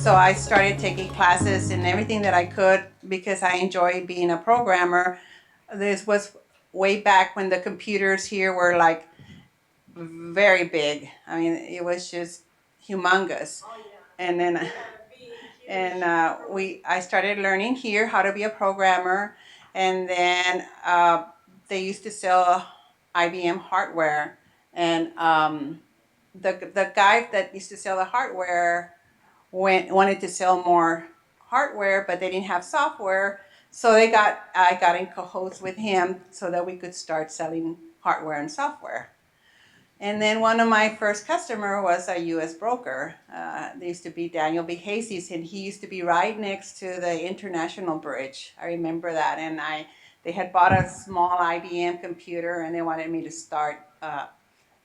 So I started taking classes and everything that I could because I enjoy being a programmer. This was way back when the computers here were like very big. I mean, it was just humongous. And then I started learning here how to be a programmer, and then they used to sell IBM hardware, and the guy that used to sell the hardware wanted to sell more hardware, but they didn't have software. So I got in cahoots with him so that we could start selling hardware and software. And then one of my first customer was a U.S. broker. There used to be Daniel B. Hasties, and he used to be right next to the International Bridge. I remember that. And they had bought a small IBM computer, and they wanted me to start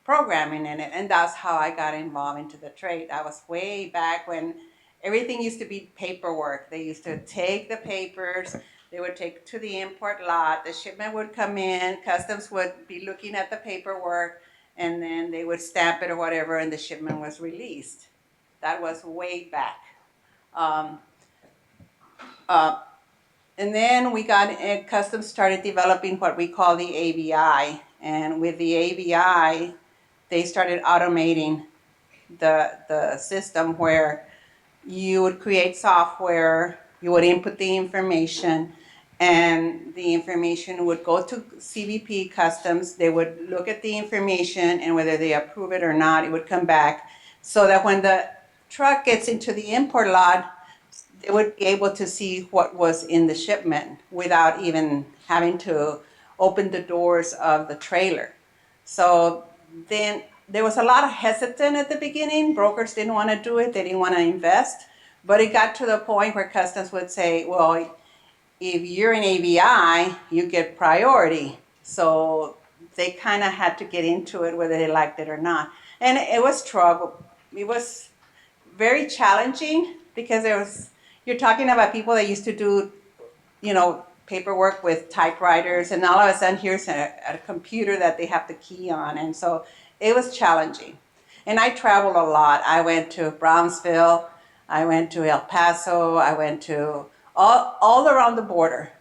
programming in it. And that's how I got involved into the trade. That was way back when everything used to be paperwork. They used to take the papers, they would take to the import lot, the shipment would come in, customs would be looking at the paperwork, and then they would stamp it or whatever, and the shipment was released. That was way back. Um, uh, and then customs started developing what we call the ABI. And with the ABI, they started automating the system where you would create software, you would input the information, and the information would go to CBP Customs. They would look at the information, and whether they approve it or not, it would come back. So that when the truck gets into the import lot, they would be able to see what was in the shipment without even having to open the doors of the trailer. So then there was a lot of hesitant at the beginning. Brokers didn't want to do it. They didn't want to invest. But it got to the point where customs would say, well, if you're an ABI, you get priority. So they kind of had to get into it whether they liked it or not. And it was trouble. It was very challenging because you're talking about people that used to do, paperwork with typewriters, and all of a sudden here's a computer that they have to key on. And so it was challenging. And I traveled a lot. I went to Brownsville, I went to El Paso, I went to all around the border,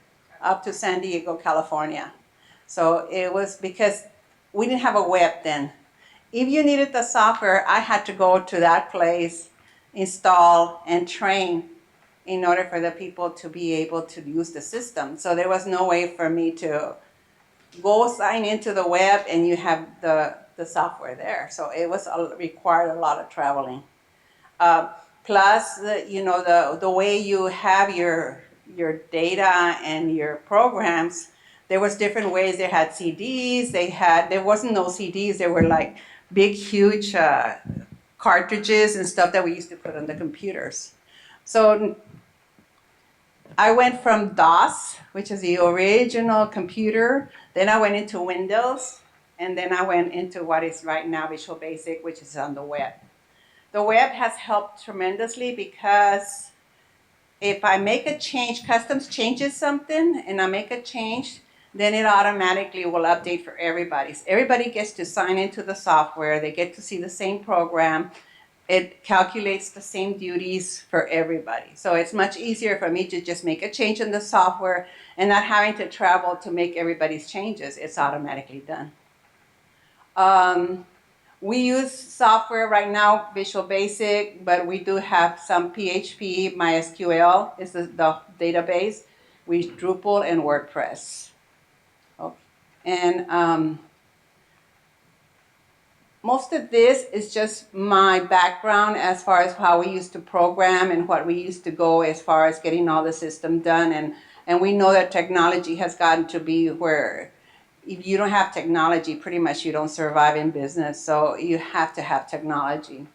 up to San Diego, California. So it was because we didn't have a web then. If you needed the software, I had to go to that place, install, and train in order for the people to be able to use the system. So there was no way for me to go sign into the web and you have the software there. So it was required a lot of traveling. Plus, the way you have your data and your programs, there was different ways. They had CDs. There wasn't no CDs. There were like big, huge cartridges and stuff that we used to put on the computers. So I went from DOS, which is the original computer, then I went into Windows, and then I went into what is right now Visual Basic, which is on the web. The web has helped tremendously because if I make a change, Customs changes something, and I make a change, then it automatically will update for everybody. So everybody gets to sign into the software, they get to see the same program, it calculates the same duties for everybody. So it's much easier for me to just make a change in the software and not having to travel to make everybody's changes. It's automatically done. We use software right now, Visual Basic, but we do have some PHP, MySQL is the database. We use Drupal and WordPress. Okay. And most of this is just my background as far as how we used to program and what we used to go as far as getting all the system done. And we know that technology has gotten to be where if you don't have technology, pretty much you don't survive in business. So you have to have technology.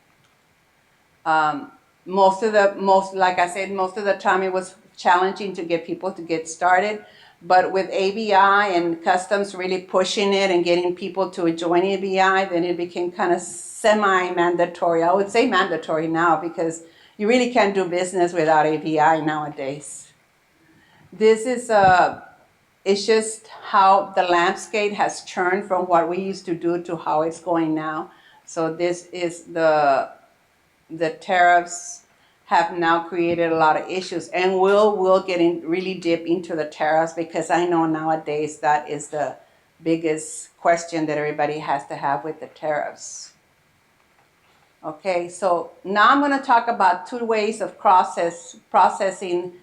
Most of the time it was challenging to get people to get started. But with ABI and Customs really pushing it and getting people to join ABI, then it became kind of semi-mandatory. I would say mandatory now because you really can't do business without ABI nowadays. This is it's just how the landscape has turned from what we used to do to how it's going now. So this is the tariffs have now created a lot of issues. And we'll get in really deep into the tariffs, because I know nowadays that is the biggest question that everybody has to have with the tariffs. Okay, so now I'm going to talk about two ways of processing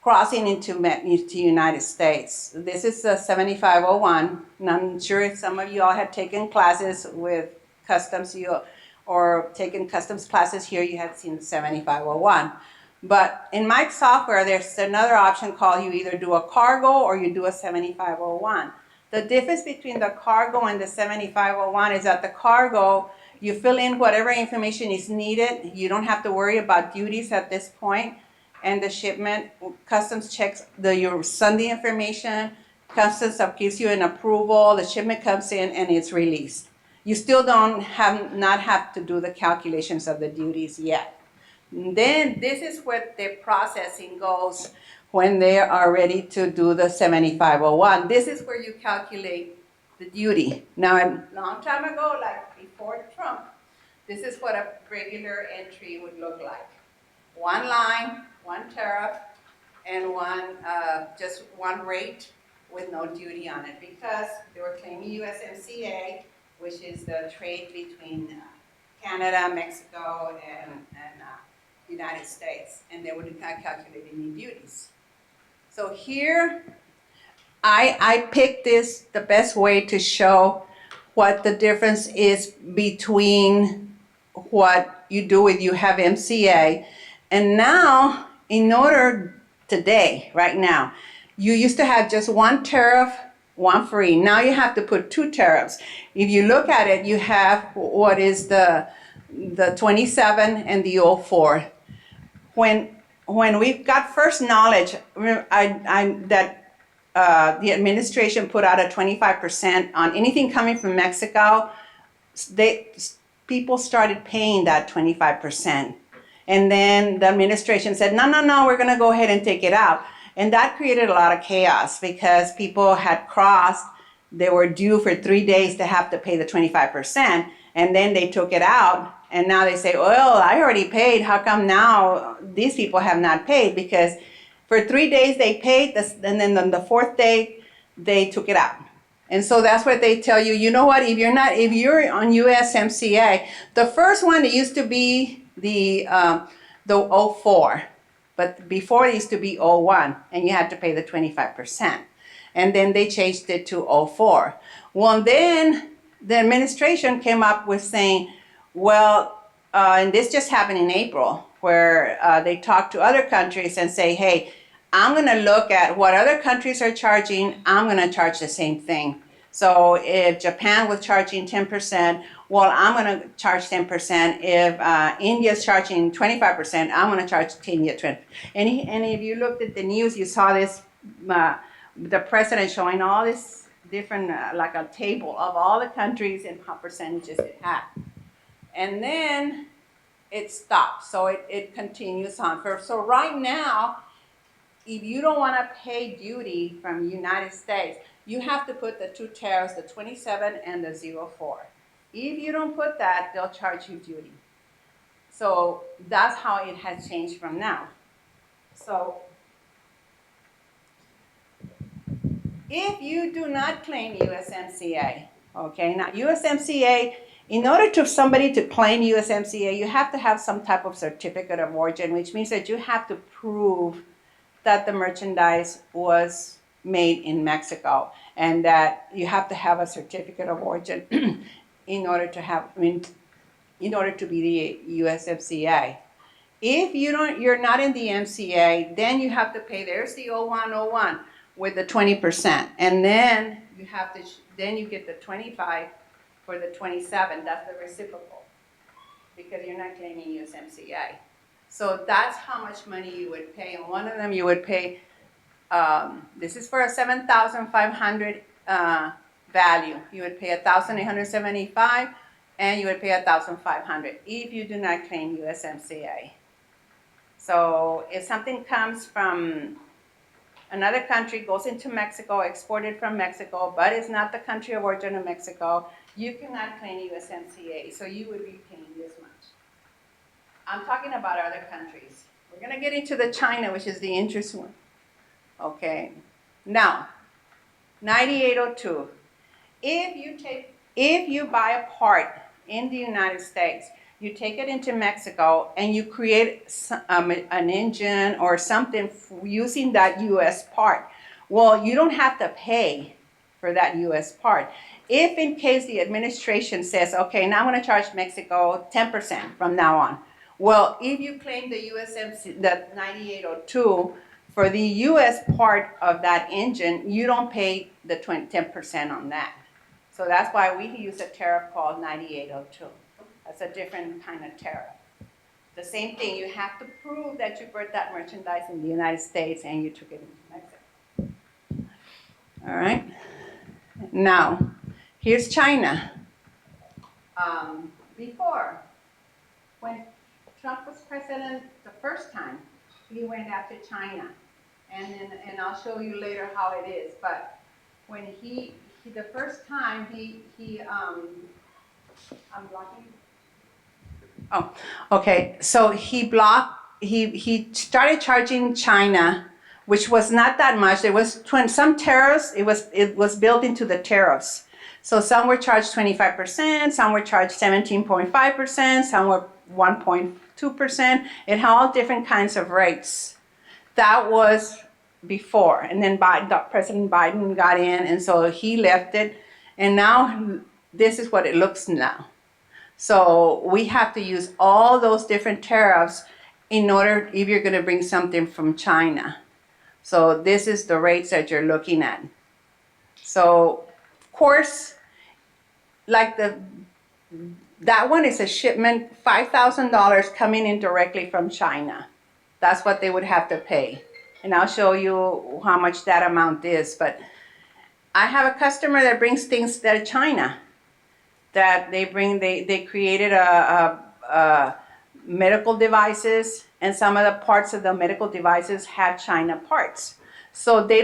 crossing into United States. This is the 7501, and I'm sure if some of you all had taken classes with customs, or taken customs classes here, you had seen the 7501. But in my software, there's another option called you either do a cargo or you do a 7501. The difference between the cargo and the 7501 is that the cargo, you fill in whatever information is needed. You don't have to worry about duties at this point. And the shipment, customs checks you send the information, customs gives you an approval, the shipment comes in and it's released. You still don't have to do the calculations of the duties yet. And then this is where the processing goes when they are ready to do the 7501. This is where you calculate the duty. Now, a long time ago, like before Trump, this is what a regular entry would look like. One line, one tariff, and just one rate with no duty on it, because they were claiming USMCA, which is the trade between Canada, Mexico, and United States, and they would not calculate any duties. So here, I picked the best way to show what the difference is between what you do with you have MCA. And now, in order today, right now, you used to have just one tariff, one free. Now you have to put two tariffs. If you look at it, you have what is the 27 and the 04. When we got first knowledge, that the administration put out a 25% on anything coming from Mexico, people started paying that 25%. And then the administration said, no, we're going to go ahead and take it out. And that created a lot of chaos, because people had crossed, they were due for 3 days to have to pay the 25%. And then they took it out. And now they say, well, I already paid. How come now these people have not paid? Because for 3 days they paid, and then on the fourth day they took it out. And so that's what they tell you. You know what? If you're on USMCA, the first one, it used to be the 04, but before it used to be 01, and you had to pay the 25%. And then they changed it to 04. Well, then the administration came up with saying, well, and this just happened in April, where they talked to other countries and say, hey, I'm going to look at what other countries are charging. I'm going to charge the same thing. So if Japan was charging 10%, well, I'm going to charge 10%. If India's charging 25%, I'm going to charge 20%. And if you looked at the news, you saw this, the president showing all this different, like a table of all the countries and how percentages it had. And then it stopped. So it continues on. So right now, if you don't want to pay duty from the United States, you have to put the two tariffs, the 27 and the 04. If you don't put that, they'll charge you duty. So that's how it has changed from now. So if you do not claim USMCA, okay, now USMCA, in order to somebody to claim USMCA, you have to have some type of certificate of origin, which means that you have to prove that the merchandise was made in Mexico, and that you have to have a certificate of origin in order to be the USMCA. If you're not in the MCA, then you have to pay. There's the 0101 with the 20%, and then you get the 25 for the 27. That's the reciprocal, because you're not claiming USMCA. So that's how much money you would pay. And one of them you would pay, this is for a 7,500 value. You would pay 1,875, and you would pay 1,500 if you do not claim USMCA. So if something comes from another country, goes into Mexico, exported from Mexico, but it's not the country of origin of Mexico, you cannot claim USMCA. So you would be paying this much. I'm talking about other countries. We're going to get into the China, which is the interesting one. Okay. Now, 9802. If you buy a part in the United States, you take it into Mexico and you create an engine or something using that U.S. part. Well, you don't have to pay for that U.S. part. If in case the administration says, okay, now I'm going to charge Mexico 10% from now on. Well, if you claim the USMC, the 9802, for the U.S. part of that engine, you don't pay the 10% on that. So that's why we use a tariff called 9802. That's a different kind of tariff. The same thing, you have to prove that you bought that merchandise in the United States and you took it into Mexico. All right. Now, here's China. Before, when Trump was president the first time, he went after China. And I'll show you later how it is. But when he the first time I'm blocking. Oh, okay. So he started charging China, which was not that much. There was some tariffs. It was built into the tariffs. So some were charged 25%, some were charged 17.5%, some were 1.2%. It had all different kinds of rates. That was before, and then President Biden got in, and so he left it, and now this is what it looks now. So we have to use all those different tariffs in order, if you're going to bring something from China. So this is the rates that you're looking at. So, of course, like that one is a shipment, $5,000 coming in directly from China. That's what they would have to pay. And I'll show you how much that amount is. But I have a customer that brings things out of China. That they created a medical devices, and some of the parts of the medical devices have China parts. So they're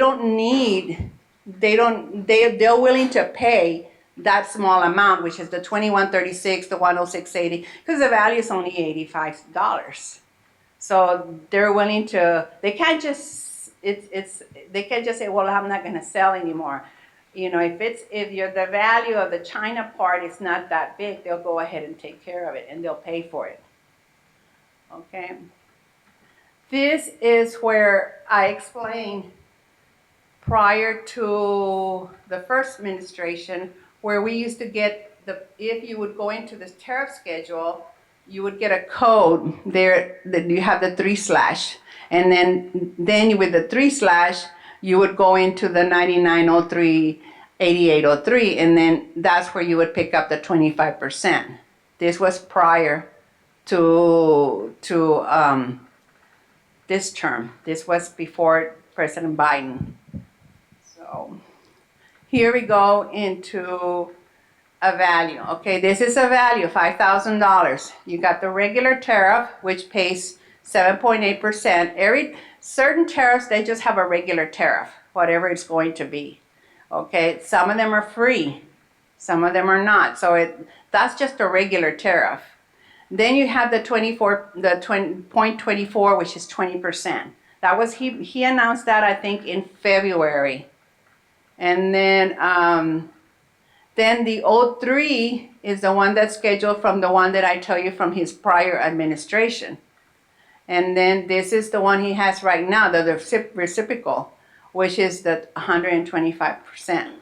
willing to pay that small amount, which is the $21.36, the $106.80, because the value is only $85. So they're willing to. They can't just say, well, I'm not going to sell anymore. You know, if the value of the China part is not that big, they'll go ahead and take care of it, and they'll pay for it. Okay. This is where I explained prior to the first administration, where we used to get if you would go into this tariff schedule, you would get a code there that you have the 3/, and then with the 3/, you would go into the 9903, 8803, and then that's where you would pick up the 25%. This was prior to this term. This was before President Biden. So here we go into a value. Okay, this is a value, $5,000. You got the regular tariff, which pays 7.8%. Certain tariffs, they just have a regular tariff, whatever it's going to be. Okay, some of them are free, some of them are not. So that's just a regular tariff. Then you have the 0.24, which is 20%. That was he announced that, I think, in February. And then the 03 is the one that's scheduled from the one that I tell you from his prior administration. And then this is the one he has right now, the reciprocal, which is the 124%.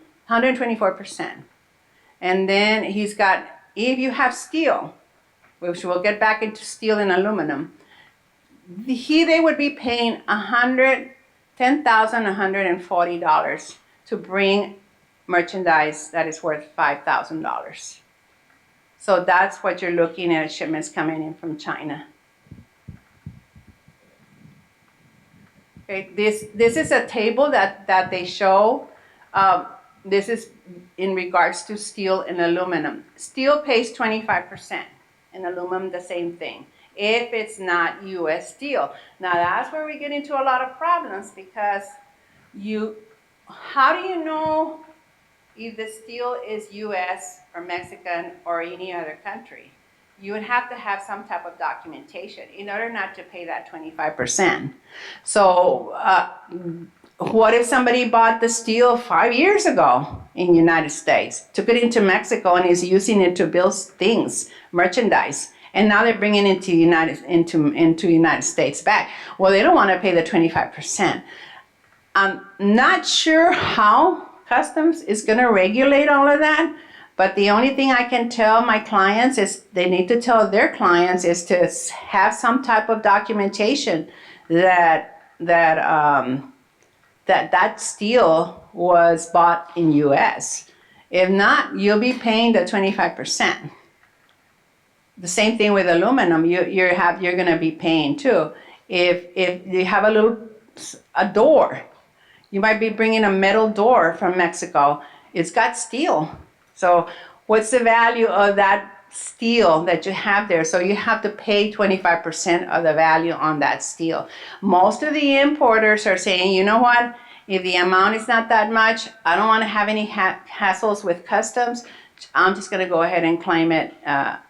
And then he's got, if you have steel, which we'll get back into steel and aluminum, they would be paying $10,140 to bring merchandise that is worth $5,000. So that's what you're looking at, shipments coming in from China. Okay, this is a table that they show. This is in regards to steel and aluminum. Steel pays 25%, and aluminum the same thing, if it's not U.S. steel. Now that's where we get into a lot of problems, because how do you know if the steel is U.S. or Mexican or any other country? you would have to have some type of documentation in order not to pay that 25%. So what if somebody bought the steel 5 years ago in the United States, took it into Mexico and is using it to build things, merchandise, and now they're bringing it to United States back? Well, they don't want to pay the 25%. I'm not sure how customs is going to regulate all of that, but the only thing I can tell my clients is they need to tell their clients is to have some type of documentation that steel was bought in U.S. If not, you'll be paying the 25%. The same thing with aluminum. You're going to be paying too. If you have a door, you might be bringing a metal door from Mexico. It's got steel. So what's the value of that steel that you have there? So you have to pay 25% of the value on that steel. Most of the importers are saying, you know what? If the amount is not that much, I don't want to have any hassles with customs. I'm just going to go ahead and claim it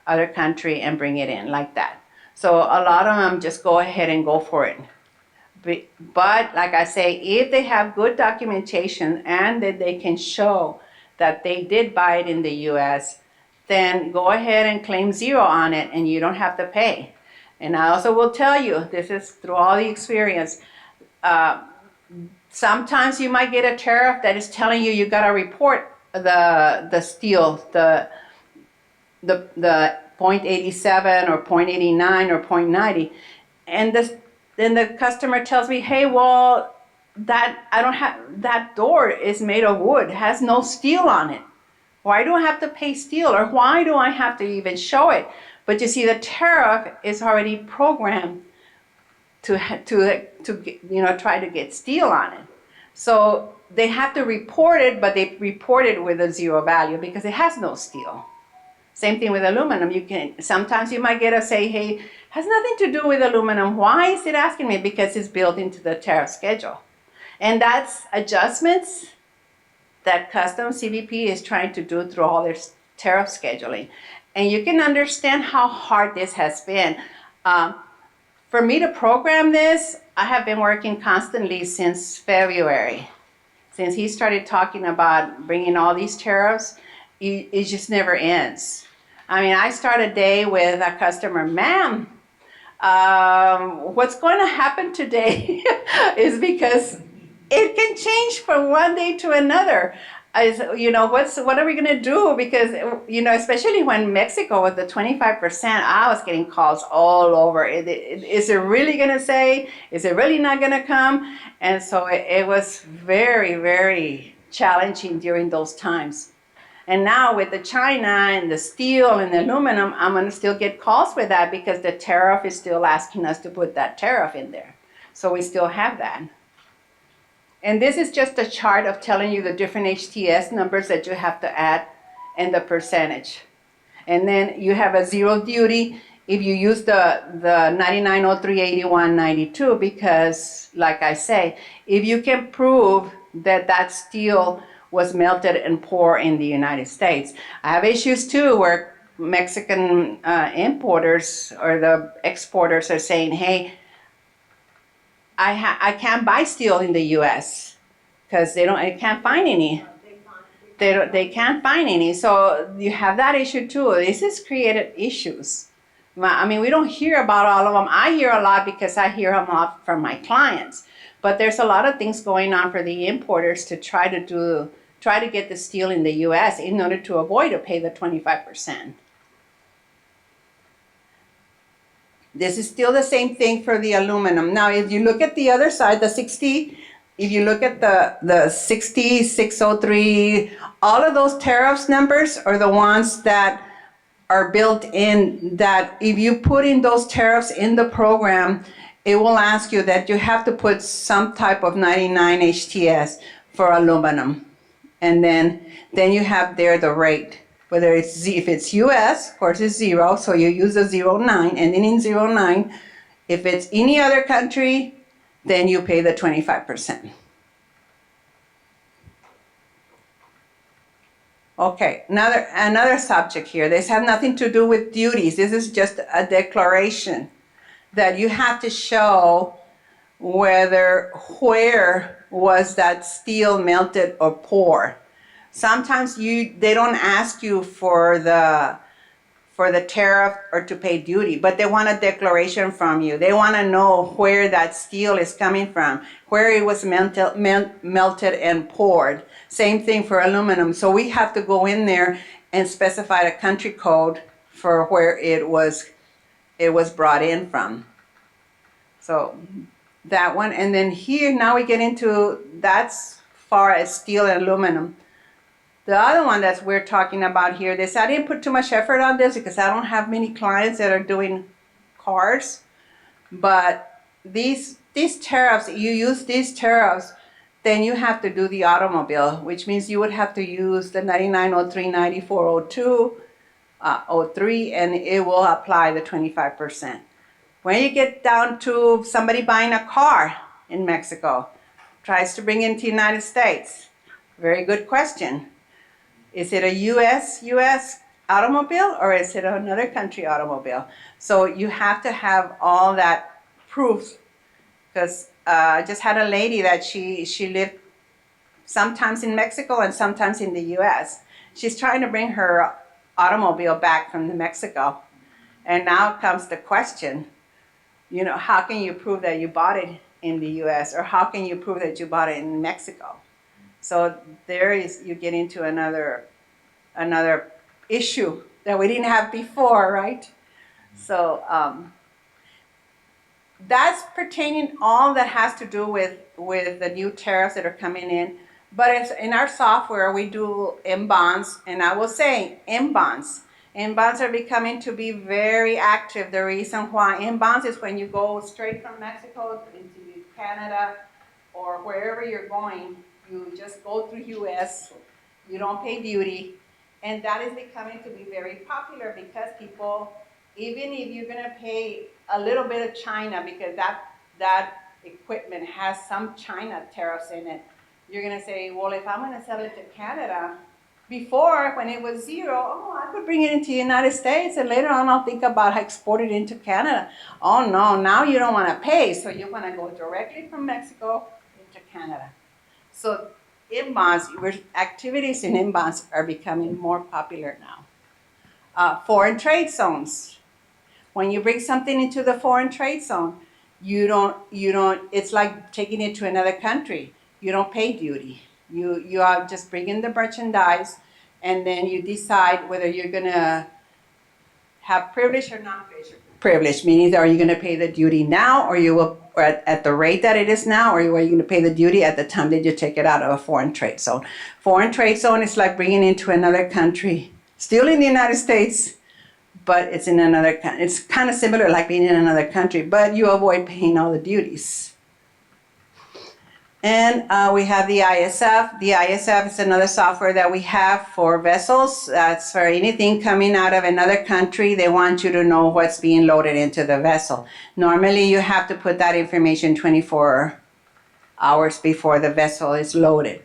other country and bring it in like that. So a lot of them just go ahead and go for it. But like I say, if they have good documentation and that they can show that they did buy it in the U.S., then go ahead and claim zero on it and you don't have to pay. And I also will tell you, this is through all the experience, sometimes you might get a tariff that is telling you got to report the steel, the 0.87 or 0.89 or 0.90, and then the customer tells me, hey, well, that door is made of wood, has no steel on it. Why do I have to pay steel, or why do I have to even show it? But you see, the tariff is already programmed to try to get steel on it. So they have to report it, but they report it with a zero value because it has no steel. Same thing with aluminum. Sometimes you might get a say, hey, has nothing to do with aluminum. Why is it asking me? Because it's built into the tariff schedule. And that's adjustments that Customs CBP is trying to do through all their tariff scheduling. And you can understand how hard this has been. For me to program this, I have been working constantly since February. Since he started talking about bringing all these tariffs, it just never ends. I mean, I start a day with a customer, ma'am, what's going to happen today is because it can change from one day to another. What are we going to do? Because, especially when Mexico was the 25%, I was getting calls all over. Is it really going to say? Is it really not going to come? And so it was very, very challenging during those times. And now with the China and the steel and the aluminum, I'm going to still get calls with that because the tariff is still asking us to put that tariff in there. So we still have that. And this is just a chart of telling you the different HTS numbers that you have to add and the percentage. And then you have a zero duty if you use the 99038192 because, like I say, if you can prove that steel was melted and poured in the United States. I have issues too where Mexican importers or the exporters are saying, hey, I can't buy steel in the U.S. because I can't find any. They can't find any. So you have that issue too. This has created issues. I mean, we don't hear about all of them. I hear a lot because I hear them a lot from my clients. But there's a lot of things going on for the importers to try to get the steel in the U.S. in order to avoid to pay the 25%. This is still the same thing for the aluminum. Now, if you look at the other side, the 60, if you look at the 60, 603, all of those tariffs numbers are the ones that are built in, that if you put in those tariffs in the program, it will ask you that you have to put some type of 99 HTS for aluminum. And then you have there the rate. Whether if it's U.S., of course it's 0, so you use a 09, and then in 09, if it's any other country, then you pay the 25%. Okay, another subject here. This has nothing to do with duties. This is just a declaration that you have to show where was that steel melted or poured. Sometimes they don't ask you for the tariff or to pay duty, but they want a declaration from you. They want to know where that steel is coming from, where it was melted and poured. Same thing for aluminum. So we have to go in there and specify the country code for where it was brought in from. So that one, and then here now we get into that's far as steel and aluminum. The other one that we're talking about here, this I didn't put too much effort on this because I don't have many clients that are doing cars. But these tariffs, you use these tariffs, then you have to do the automobile, which means you would have to use the 9903, 9402, 03, and it will apply the 25%. When you get down to somebody buying a car in Mexico, tries to bring it into the United States, very good question. Is it a U.S. automobile or is it another country automobile? So you have to have all that proof, because I just had a lady that she lived sometimes in Mexico and sometimes in the U.S. She's trying to bring her automobile back from Mexico. And now comes the question, how can you prove that you bought it in the U.S. or how can you prove that you bought it in Mexico? So you get into another issue that we didn't have before, right? So that's pertaining all that has to do with the new tariffs that are coming in. But it's in our software we do M-bonds, and I will say M-bonds. M-bonds are becoming to be very active. The reason why M-bonds is when you go straight from Mexico into Canada or wherever you're going, you just go through US, you don't pay duty, and that is becoming to be very popular because people, even if you're gonna pay a little bit of China, because that equipment has some China tariffs in it, you're gonna say, well, if I'm gonna sell it to Canada, before, when it was zero, I could bring it into the United States and later on I'll think about exporting it into Canada. Oh no, now you don't wanna pay, so you're gonna go directly from Mexico into Canada. So inbounds, activities in inbounds are becoming more popular now. Foreign trade zones. When you bring something into the foreign trade zone, you don't, it's like taking it to another country. You don't pay duty. You are just bringing the merchandise, and then you decide whether you're gonna have privilege or non-privilege. Meaning, are you gonna pay the duty now, or you will at the rate that it is now, or are you gonna pay the duty at the time that you take it out of a foreign trade zone? Foreign trade zone is like bringing into another country, still in the United States, but it's in another country. It's kind of similar like being in another country, but you avoid paying all the duties. And we have the ISF. The ISF is another software that we have for vessels. That's for anything coming out of another country. They want you to know what's being loaded into the vessel. Normally, you have to put that information 24 hours before the vessel is loaded.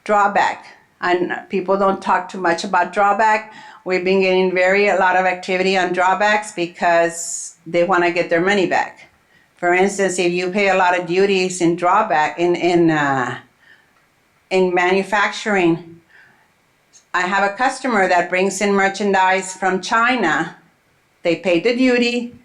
Drawback. And people don't talk too much about drawback. We've been getting a lot of activity on drawbacks because they want to get their money back. For instance, if you pay a lot of duties in drawback in manufacturing, I have a customer that brings in merchandise from China. They pay the duty,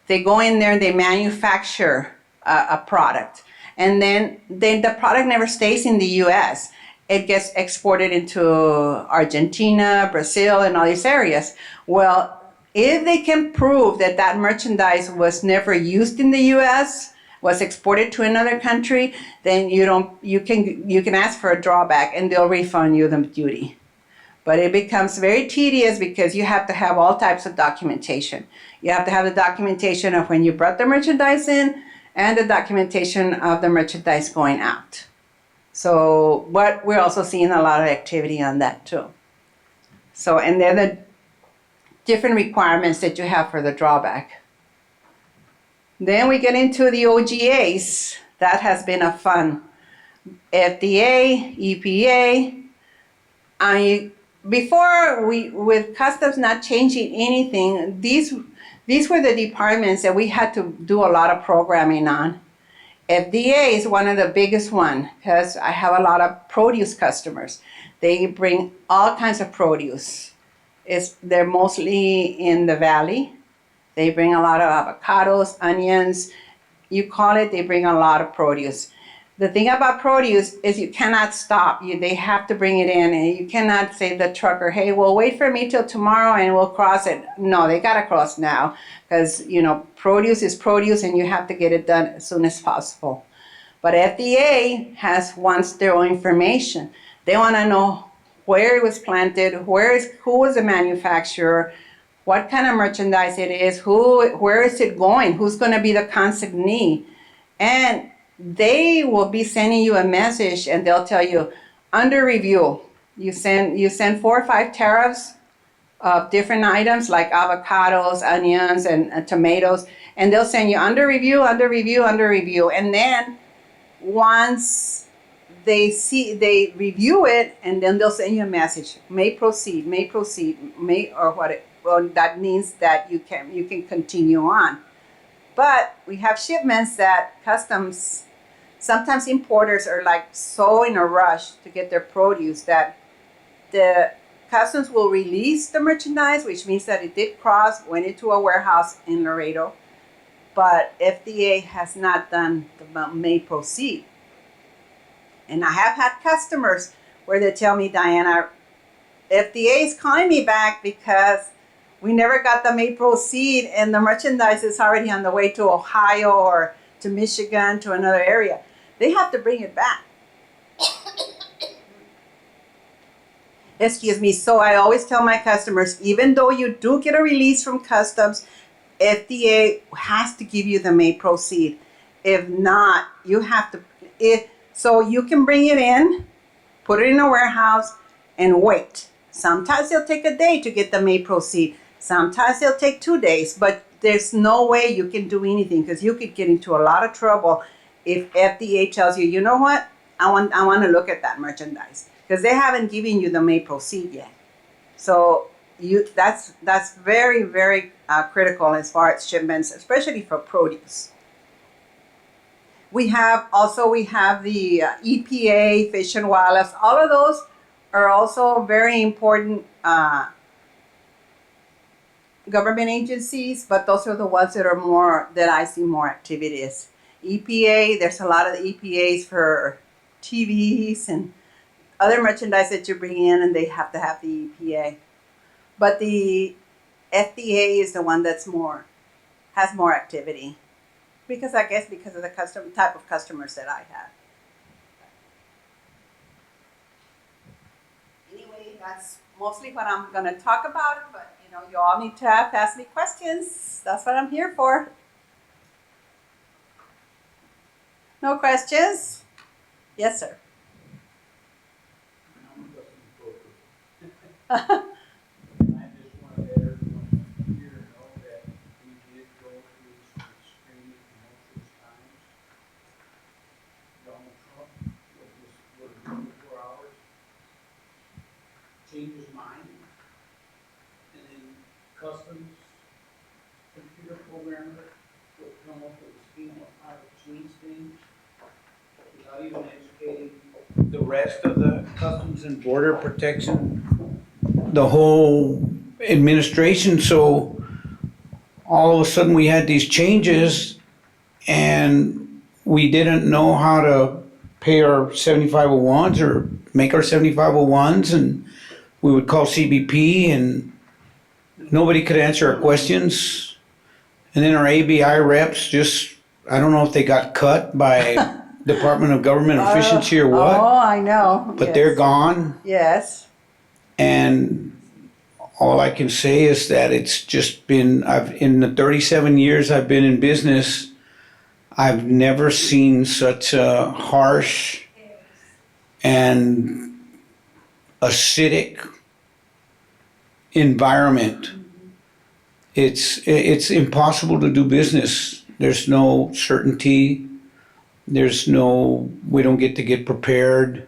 they go in there, they manufacture a product, and then the product never stays in the U.S. It gets exported into Argentina, Brazil, and all these areas. Well, if they can prove that that merchandise was never used in the U.S., was exported to another country, then you can ask for a drawback and they'll refund you the duty. But it becomes very tedious because you have to have all types of documentation. You have to have the documentation of when you brought the merchandise in and the documentation of the merchandise going out. So, but we're also seeing a lot of activity on that too. So, and they're the different requirements that you have for the drawback. Then we get into the OGAs. That has been a fun. FDA, EPA, I before we with customs not changing anything, these were the departments that we had to do a lot of programming on. FDA is one of the biggest one because I have a lot of produce customers. They bring all kinds of produce. They're mostly in the valley. They bring a lot of avocados, onions. You call it, they bring a lot of produce. The thing about produce is you cannot stop. They have to bring it in, and you cannot say to the trucker, hey, well, wait for me till tomorrow and we'll cross it. No, they got to cross now because, produce is produce and you have to get it done as soon as possible. But FDA wants their own information. They want to know where it was planted, who was the manufacturer, what kind of merchandise it is, where is it going, who's going to be the consignee. And they will be sending you a message and they'll tell you, under review. You send 4 or 5 tariffs of different items like avocados, onions, and tomatoes, and they'll send you under review, under review, under review. And then once they review it, and then they'll send you a message, may proceed, well, that means that you can continue on. But we have shipments that customs, sometimes importers are like so in a rush to get their produce that the customs will release the merchandise, which means that it did cross, went into a warehouse in Laredo, but FDA has not done the may proceed. And I have had customers where they tell me, Diana, FDA is calling me back because we never got the may proceed and the merchandise is already on the way to Ohio or to Michigan, to another area. They have to bring it back. Excuse me. So I always tell my customers, even though you do get a release from customs, FDA has to give you the may proceed. If not, you have to, so you can bring it in, put it in a warehouse, and wait. Sometimes it'll take a day to get the may proceed. Sometimes it'll take 2 days, but there's no way you can do anything because you could get into a lot of trouble if FDA tells you, you know what, I want to look at that merchandise because they haven't given you the may proceed yet. So that's very, very critical as far as shipments, especially for produce. We have the EPA, Fish and Wildlife. All of those are also very important government agencies, but those are the ones that I see more activities. EPA, there's a lot of EPAs for TVs and other merchandise that you bring in, and they have to have the EPA. But the FDA is the one has more activity. Because I guess because of the type of customers that I have. Anyway, that's mostly what I'm going to talk about. But you all need to ask me questions. That's what I'm here for. No questions? Yes, sir. Change his mind, and then customs computer programmer will come up with a scheme of how to change things without even educating the rest of the customs and border protection, the whole administration. So all of a sudden we had these changes and we didn't know how to pay our 7501s or make our 7501s, and we would call CBP and nobody could answer our questions. And then our ABI reps I don't know if they got cut by Department of Government Efficiency or what. Oh, I know. But yes. They're gone. Yes. And all I can say is that it's just been, in the 37 years I've been in business, I've never seen such a harsh and acidic environment. It's impossible to do business. There's no certainty. We don't get to get prepared.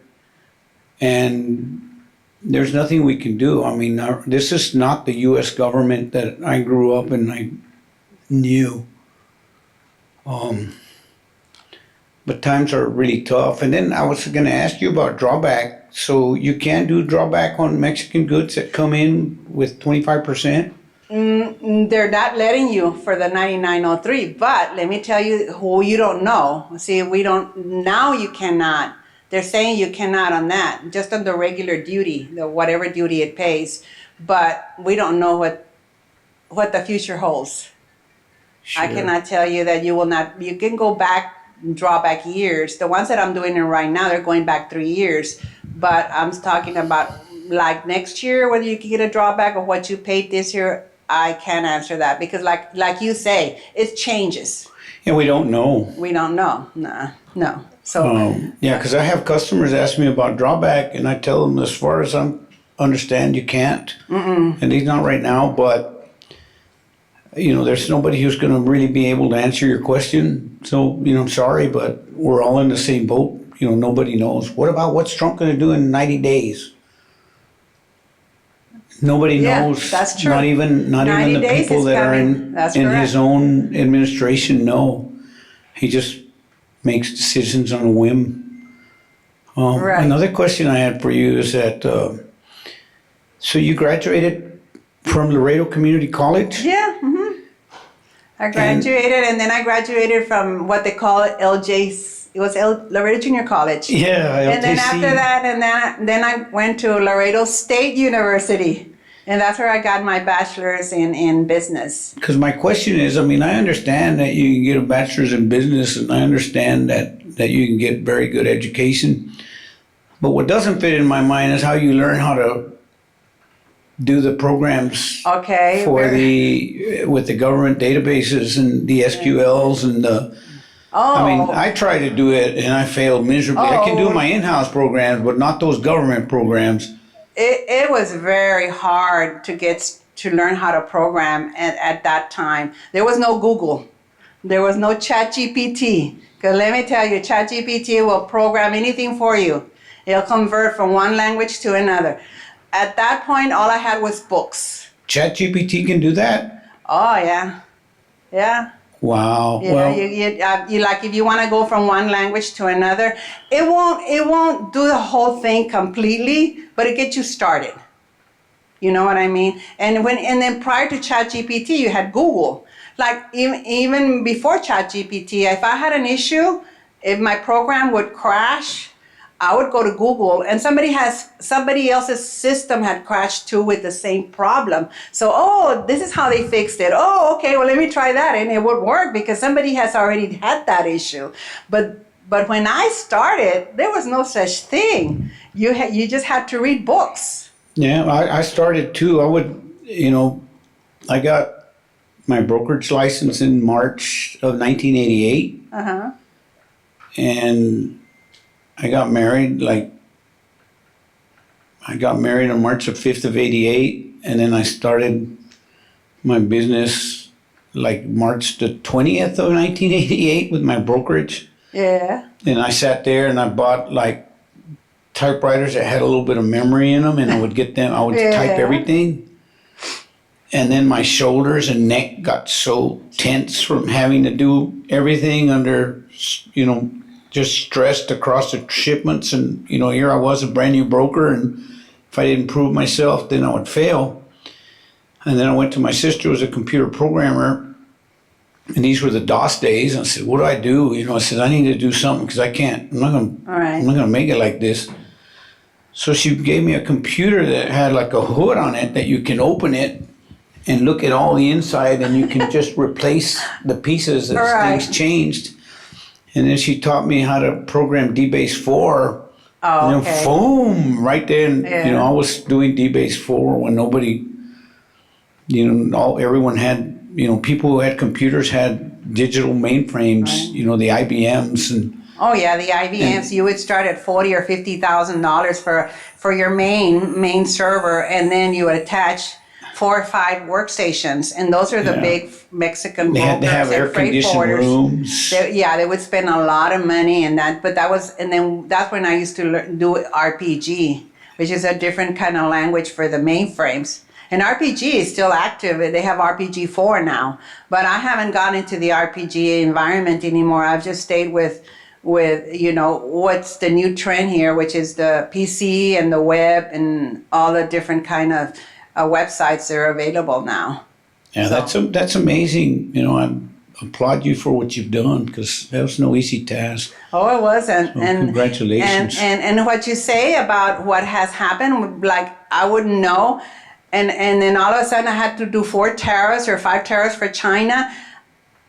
And there's nothing we can do. I mean, this is not the U.S. government that I grew up and I knew. But times are really tough. And then I was going to ask you about drawback. So you can do drawback on Mexican goods that come in with 25%? They're not letting you for the 9903, but let me tell you who you don't know. See, we don't, now you cannot. They're saying you cannot on that, just on the regular duty, the whatever duty it pays. But we don't know what the future holds. Sure. I cannot tell you that you will not, you can go back, draw back years. The ones that I'm doing it right now, they're going back 3 years. But I'm talking about like next year, whether you can get a drawback of what you paid this year. I can't answer that because like you say, it changes. Yeah, we don't know. We don't know. No. So yeah, because I have customers ask me about drawback, and I tell them, as far as I understand, you can't. And he's not right now, but there's nobody who's going to really be able to answer your question. So I'm sorry, but we're all in the same boat. Nobody knows. What about what's Trump going to do in 90 days? Nobody knows. That's true. Not even the people that are in his own administration know. He just makes decisions on a whim. Right. Another question I had for you is that, so you graduated from Laredo Community College? Yeah. I graduated, and then I graduated from what they call LJ. It was Laredo Junior College. Yeah, LTC. And then after that, and then I went to Laredo State University. And that's where I got my bachelor's in business. Because my question is, I understand that you can get a bachelor's in business, and I understand that you can get very good education. But what doesn't fit in my mind is how you learn how to do the programs with the government databases and the SQLs and the... I tried to do it and I failed miserably. I can do my in-house programs, but not those government programs. It was very hard to learn how to program at that time. There was no Google. There was no ChatGPT. Because let me tell you, ChatGPT will program anything for you. It'll convert from one language to another. At that point, all I had was books. ChatGPT can do that? Oh, yeah. Yeah. Wow. Well, you like if you want to go from one language to another, it won't do the whole thing completely, but it gets you started. You know what I mean? And then prior to ChatGPT, you had Google. Like even before ChatGPT, if I had an issue, if my program would crash, I would go to Google, and somebody else's system had crashed too with the same problem. So, this is how they fixed it. Oh, okay, well, let me try that. And it would work because somebody has already had that issue. But when I started, there was no such thing. You just had to read books. Yeah, I started too. I got my brokerage license in March of 1988. And I got married on March the 5th of 88, and then I started my business March the 20th of 1988 with my brokerage. Yeah. And I sat there and I bought typewriters that had a little bit of memory in them, and I would get them, I would type everything. And then my shoulders and neck got so tense from having to do everything under, just stressed across the shipments, and here I was, a brand new broker, and if I didn't prove myself, then I would fail. And then I went to my sister, who was a computer programmer, and these were the DOS days. And I said, "What do I do?" I said, "I need to do something because I can't. I'm not gonna make it like this." So she gave me a computer that had a hood on it that you can open it and look at all the inside, and you can just replace the pieces as things changed. And then she taught me how to program DBase 4. Oh, okay. Boom, right there. And, I was doing DBase 4 when nobody, everyone had, people who had computers had digital mainframes, the IBMs. And oh, yeah, the IBMs. You would start at $40,000 or $50,000 for your main server, and then you would attach 4 or 5 workstations, and those are the big Mexican brokers. They had to have air-conditioned rooms. They would spend a lot of money in that. But and then that's when I used to do RPG. which is a different kind of language for the mainframes. And RPG is still active. They have RPG 4 now, but I haven't gone into the RPG environment anymore. I've just stayed with what's the new trend here, which is the PC and the web and all the different kind of websites that are available now. Yeah, that's amazing. I applaud you for what you've done, because that was no easy task. Oh, it wasn't. So congratulations. And what you say about what has happened, like I wouldn't know. And then all of a sudden I had to do 4 tariffs or 5 tariffs for China.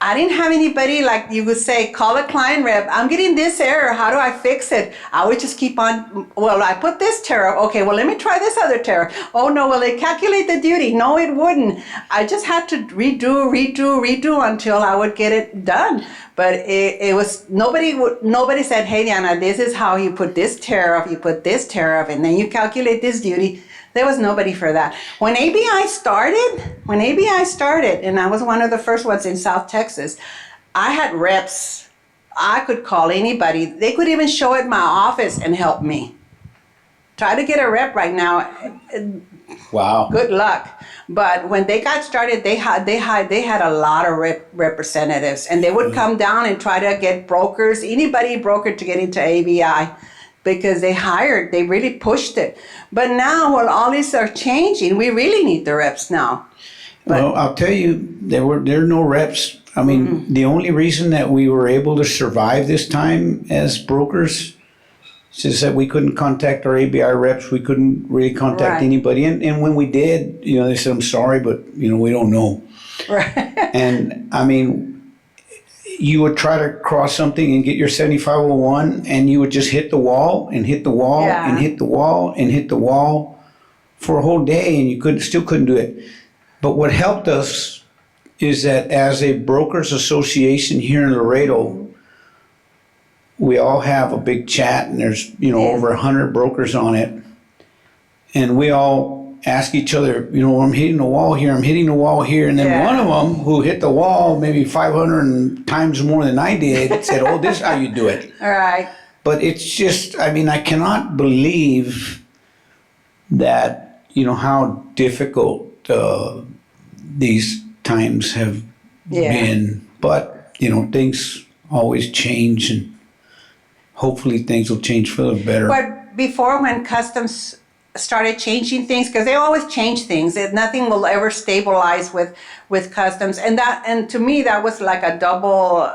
I didn't have anybody, like you would say, call a client rep. I'm getting this error. How do I fix it? I would just keep on, well, I put this tariff. Okay, well, let me try this other tariff. Oh, no, will it calculate the duty? No, it wouldn't. I just had to redo until I would get it done. But it was, nobody said, hey, Diana, this is how you put this tariff, and then you calculate this duty. There was nobody for that. When ABI started, and I was one of the first ones in South Texas, I had reps. I could call anybody. They could even show at my office and help me. Try to get a rep right now. Wow. Good luck. But when they got started, they had a lot of representatives, and they would come down and try to get brokers, anybody broker to get into ABI. Because they really pushed it. But now, while all these are changing, we really need the reps now. Well, I'll tell you, there are no reps. I mean, the only reason that we were able to survive this time as brokers is that we couldn't contact our ABI reps. We couldn't really contact anybody. And when we did, they said, I'm sorry, but, we don't know. Right. And, I mean, you would try to cross something and get your 7501, and you would just hit the wall and hit the wall and hit the wall and hit the wall for a whole day, and you still couldn't do it. But what helped us is that as a brokers association here in Laredo, we all have a big chat, and there's over 100 brokers on it, and we all ask each other, I'm hitting the wall here, and then one of them who hit the wall maybe 500 times more than I did said, oh, this is how you do it. All right. But it's just, I cannot believe that, how difficult these times have been. But, things always change, and hopefully things will change for the better. But before, when customs started changing things, because they always change things, and nothing will ever stabilize with customs, and to me that was like a double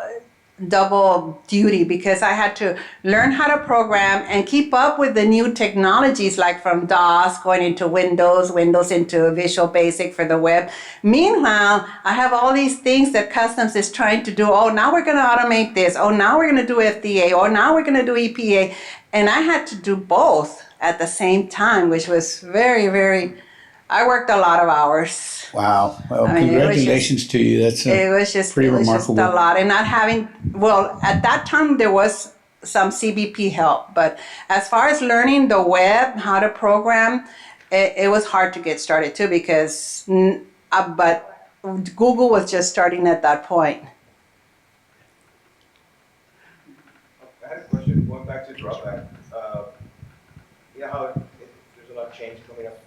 duty, because I had to learn how to program and keep up with the new technologies, like from DOS going into Windows into Visual Basic for the web. Meanwhile, I have all these things that customs is trying to do. Oh, now we're going to automate this. Oh, now we're going to do FDA. Oh, now we're going to do EPA. And I had to do both at the same time, which was very, very, I worked a lot of hours. Wow. Well, congratulations to you. That's pretty remarkable. Just a lot. And not having, well, at that time there was some CBP help, but as far as learning the web, how to program, it was hard to get started too, because, but Google was just starting at that point. I had a question, going back to drawback. How there's a lot of change coming up.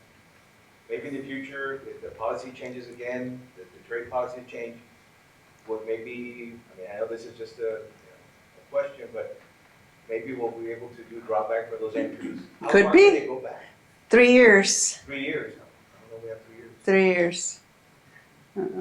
Maybe in the future, if the policy changes again, the trade policy change, what maybe, I know this is just a question, but maybe we'll be able to do drawback for those entries. Could How be. far can they go back? 3 years. 3 years. I don't know, we have 3 years. 3 years. No, that's a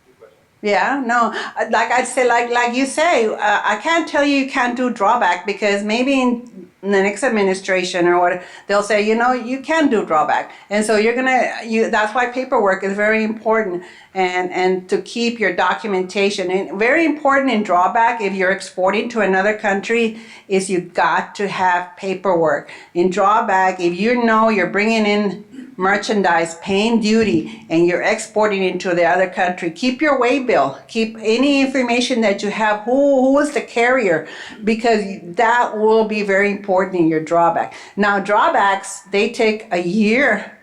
good question. Yeah, no, like I'd say, like you say, I can't tell you can't do drawback, because maybe in the next administration or what, they'll say, you can do drawback. And so that's why paperwork is very important, and to keep your documentation. And very important in drawback, if you're exporting to another country, is you got to have paperwork. In drawback, if you're bringing in merchandise, paying duty, and you're exporting into the other country, keep your way bill. Keep any information that you have, who was the carrier, because that will be very important in your drawback. Now, drawbacks, they take a year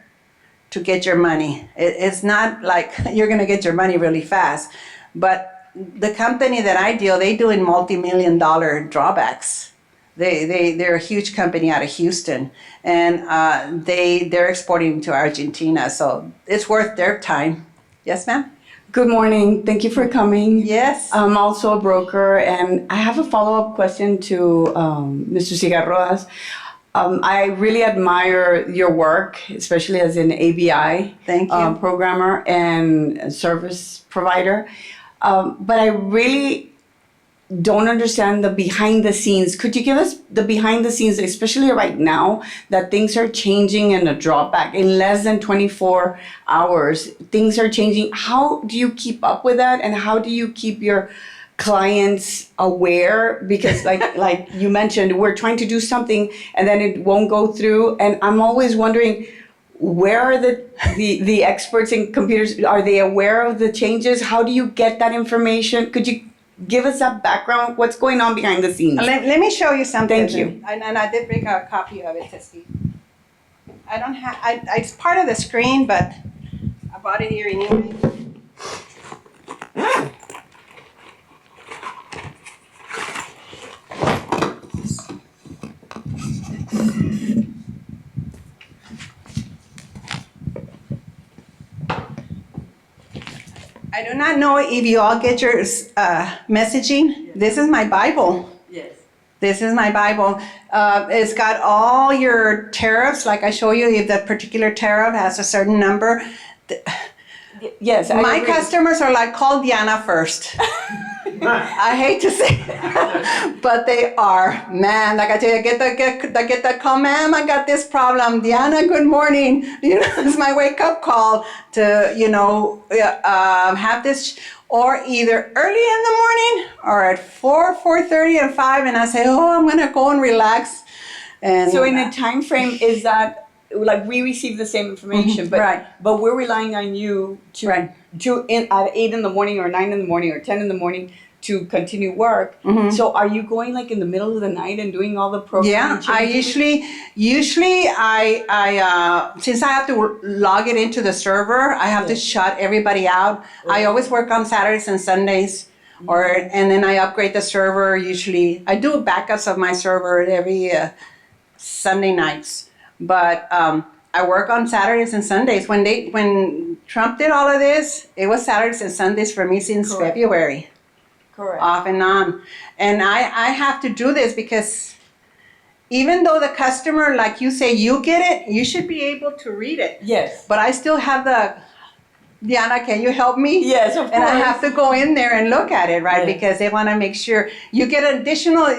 to get your money. It's not like you're going to get your money really fast. But the company that I deal, they do in multi-million-dollar drawbacks. They're a huge company out of Houston, and they're exporting to Argentina, so it's worth their time. Yes, ma'am? Good morning. Thank you for coming. Yes. I'm also a broker, and I have a follow-up question to Mr. Cigarroas. I really admire your work, especially as an ABI Thank you. programmer and service provider. But I really don't understand the behind the scenes. Could you give us the behind the scenes, especially right now that things are changing and a drawback in less than 24 hours? Things are changing. How do you keep up with that, and how do you keep your clients aware? Because like you mentioned, we're trying to do something and then it won't go through, and I'm always wondering, where are the experts in computers? Are they aware of the changes? How do you get that information? Could you give us that background? What's going on behind the scenes? Let me show you something. Thank you. And I did bring a copy of it to see. I don't have, it's part of the screen, but I bought it here anyway. I do not know if you all get your messaging. This is my Bible. Yes. This is my Bible. It's got all your tariffs, like I show you, if that particular tariff has a certain number. Yes. I My agree. customers are like, call Diana first. I hate to say it, but they are. Man, like I tell you, I get that call, ma'am, I got this problem. Diana, good morning. You know, it's my wake up call to, have this, or either early in the morning or at 4:30, and 5, and I say, oh, I'm gonna go and relax. And So in a time frame, is that like we receive the same information, but right. but we're relying on you to Right. at 8 in the morning or 9 in the morning or 10 in the morning to continue work. So are you going like in the middle of the night and doing all the programming? Yeah, I changes? usually I since I have to log it into the server, I have to Yes. shut everybody out. I always work on Saturdays and Sundays, and then I upgrade the server. Usually, I do backups of my server every Sunday nights, but I work on Saturdays and Sundays. When Trump did all of this, it was Saturdays and Sundays for me since Correct. February. Correct. Off and on. And I have to do this because even though the customer, like you say, you get it, you should be able to read it. Yes. But I still have Diana, can you help me? Yes, of And I course. have to go in there and look at it, right? Yes. Because they want to make sure you get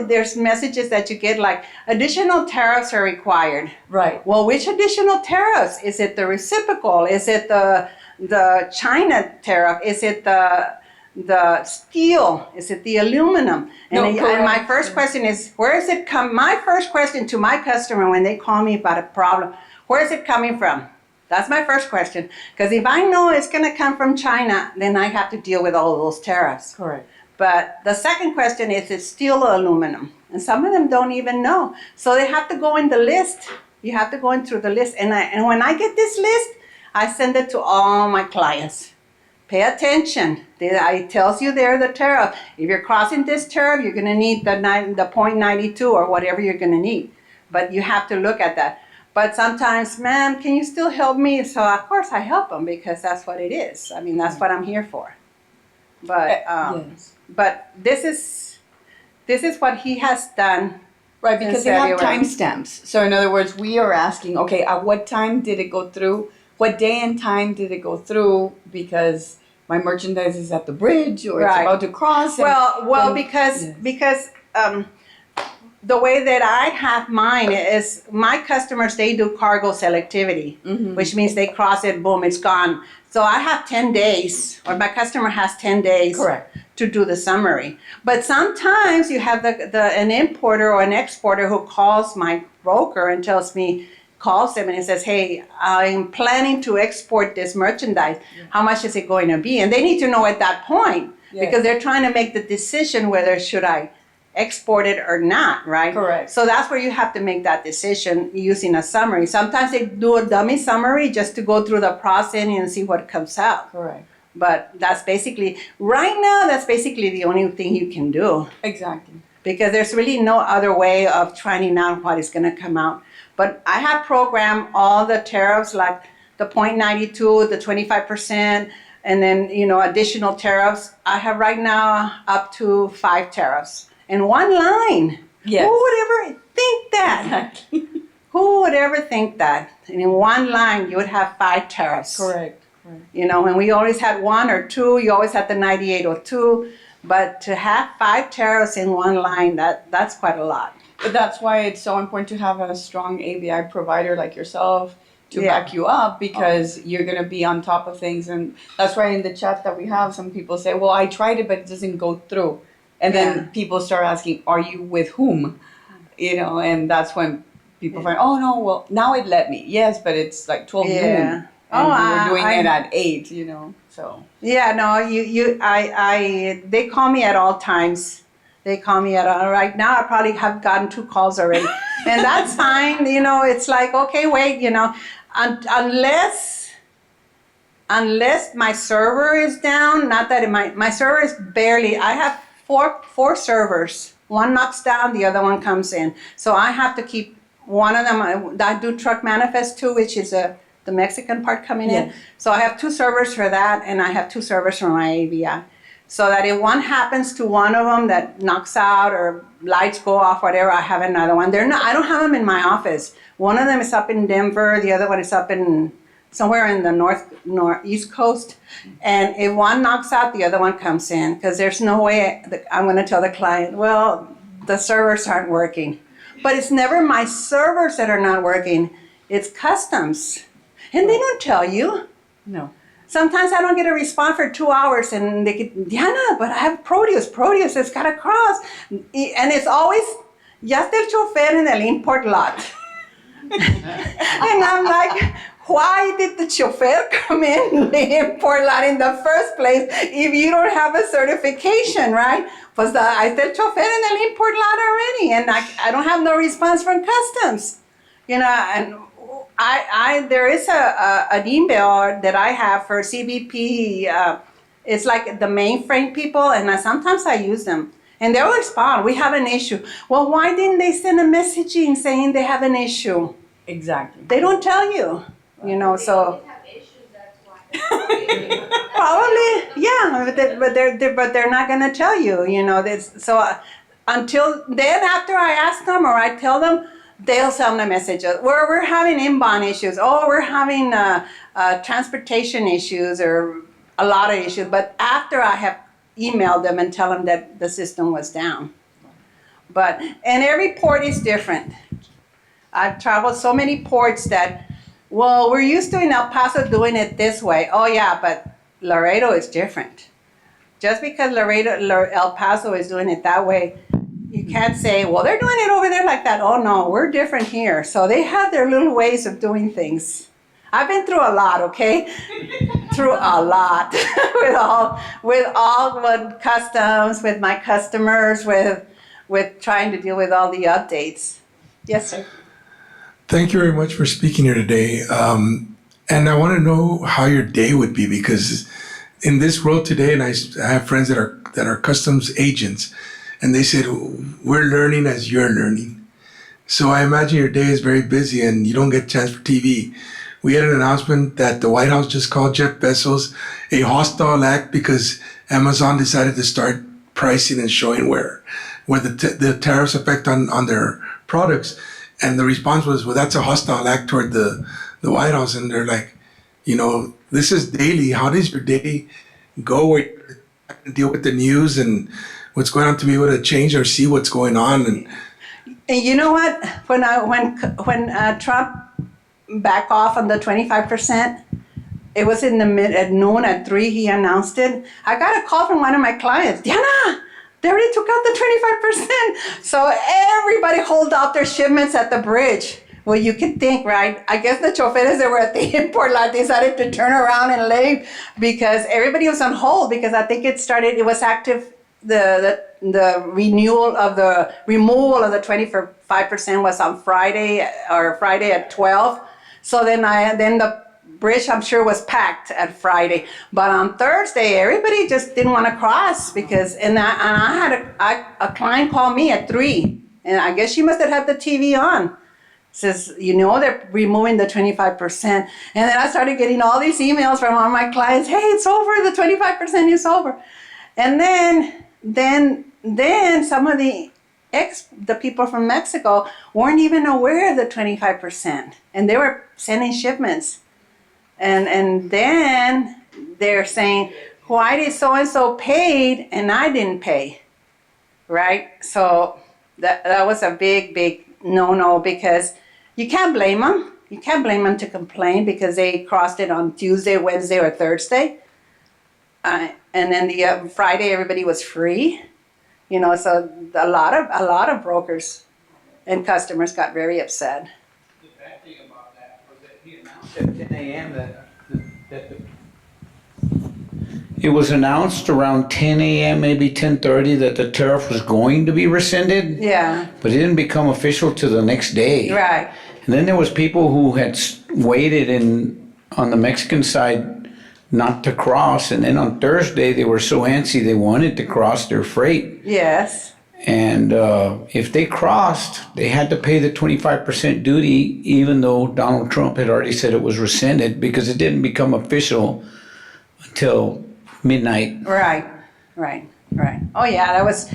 there's messages that you get like additional tariffs are required. Right. Well, which additional tariffs? Is it the reciprocal? Is it the China tariff? Is it the steel? Is it the aluminum? No, And correct. my first question is, where is it come? My first question to my customer when they call me about a problem, where is it coming from? That's my first question. Because if I know it's going to come from China, then I have to deal with all of those tariffs. Correct. But the second question is, it's steel or aluminum? And some of them don't even know. So they have to go in the list. You have to go in through the list. And when I get this list, I send it to all my clients. Pay attention. It tells you there the tariff. If you're crossing this tariff, you're going to need the 0.92 or whatever you're going to need. But you have to look at that. But sometimes, ma'am, can you still help me? So of course I help them because that's what it is. I mean, that's what I'm here for. But Yes. but this is what he has done. Right, because they have timestamps. So in other words, we are asking, okay, at what time did it go through? What day and time did it go through? Because my merchandise is at the bridge or it's Right. about to cross. Well, and- because yes. the way that I have mine is my customers, they do cargo selectivity, which means they cross it, boom, it's gone. So I have 10 days, or my customer has 10 days Correct. to do the summary. But sometimes you have an importer or an exporter who calls my broker and calls them and he says, hey, I'm planning to export this merchandise. How much is it going to be? And they need to know at that point because they're trying to make the decision whether should I export it or not, right? Correct. So that's where you have to make that decision using a summary. Sometimes they do a dummy summary just to go through the processing and see what comes out. Correct. But that's basically, right now, that's basically the only thing you can do. Exactly. because there's really no other way of finding out what is going to come out. But I have programmed all the tariffs, like the 0.92, the 25%, and then, additional tariffs. I have right now up to 5 tariffs in one line. Yes. Who would ever think that? Exactly. Who would ever think that? And in one line, you would have 5 tariffs. Correct. When we always had 1 or 2, you always had the 9802. But to have 5 tariffs in one line, that's quite a lot. But that's why it's so important to have a strong ABI provider like yourself to Yeah. back you up, because you're going to be on top of things. And that's why in the chat that we have, some people say, well, I tried it, but it doesn't go through. And Yeah. then people start asking, are you with whom? And that's when people find, oh, no, well, now it let me. Yes, but it's like 12 Yeah. noon. And Oh, we're doing I- it at 8, so. Yeah, no, they call me at all times. They call me right now I probably have gotten 2 calls already. And that's fine, it's like, okay, wait, unless my server is down, not that my server is barely, I have four servers. One knocks down, the other one comes in. So I have to keep one of them, I do truck manifest too, which is the Mexican part coming in. Yeah. So I have 2 servers for that, and I have 2 servers for my AVI. So that if one happens to one of them that knocks out or lights go off, whatever, I have another one. I don't have them in my office. One of them is up in Denver, the other one is up in somewhere in the northeast coast. And if one knocks out, the other one comes in, because there's no way I'm going to tell the client, well, the servers aren't working. But it's never my servers that are not working. It's customs. And they don't tell you. No. Sometimes I don't get a response for 2 hours, and they get, Diana, but I have produce, it's got to cross. And it's always, ya está el chofer en el import lot. And I'm like, why did the chauffeur come in the import lot in the first place if you don't have a certification, right? Pues ahí está el chofer en el import lot already, and I don't have no response from customs. And there is an email that I have for CBP. It's like the mainframe people, and sometimes I use them. And they'll respond, we have an issue. Well, why didn't they send a messaging saying they have an issue? Exactly. They don't tell you, so. They have issues, that's why. Probably, yeah, but they're not gonna tell you, So until then, after I ask them or I tell them, they'll send a message. We're having inbound issues. Oh, we're having transportation issues or a lot of issues. But after I have emailed them and tell them that the system was down. And every port is different. I've traveled so many ports that, well, we're used to in El Paso doing it this way. Oh yeah, but Laredo is different. Just because El Paso is doing it that way, you can't say, well, they're doing it over there like that. Oh no, we're different here. So they have their little ways of doing things. I've been through a lot, okay? Through a lot with customs, with my customers, with trying to deal with all the updates. Yes, sir. Thank you very much for speaking here today. And I want to know how your day would be, because in this world today, and I have friends that are customs agents, and they said, we're learning as you're learning. So I imagine your day is very busy and you don't get a chance for TV. We had an announcement that the White House just called Jeff Bezos a hostile act because Amazon decided to start pricing and showing where the tariffs affect on their products. And the response was, well, that's a hostile act toward the White House. And they're like, this is daily. How does your day go where you deal with the news and what's going on to be able to change or see what's going on? And you know what? When Trump backed off on the 25%, it was at noon at 3, he announced it. I got a call from one of my clients, Diana, they already took out the 25%. So everybody hold out their shipments at the bridge. Well, you can think, right? I guess the chauffeurs that were at the import lot decided to turn around and leave because everybody was on hold, because I think it was active, the removal of the 25% was on Friday at 12. So then bridge, I'm sure, was packed at Friday. But on Thursday, everybody just didn't want to cross because, and I had a client call me at 3, and I guess she must have had the TV on. Says, they're removing the 25%. And then I started getting all these emails from all my clients, hey, it's over, the 25% is over. And then some of the people from Mexico weren't even aware of the 25%. And they were sending shipments. And then they're saying, why did so-and-so paid and I didn't pay, right? So that was a big no-no because you can't blame them. You can't blame them to complain because they crossed it on Tuesday, Wednesday, or Thursday. And then the Friday, everybody was free. So a lot of brokers and customers got very upset. The bad thing about that was that he announced at 10 a.m. that the It was announced around 10 a.m., maybe 10:30, that the tariff was going to be rescinded, Yeah, but it didn't become official till the next day. right. And then there was people who had waited on the Mexican side not to cross, and then on Thursday they were so antsy they wanted to cross their freight. Yes. And if they crossed, they had to pay the 25% duty, even though Donald Trump had already said it was rescinded because it didn't become official until midnight. Right. Oh yeah, that was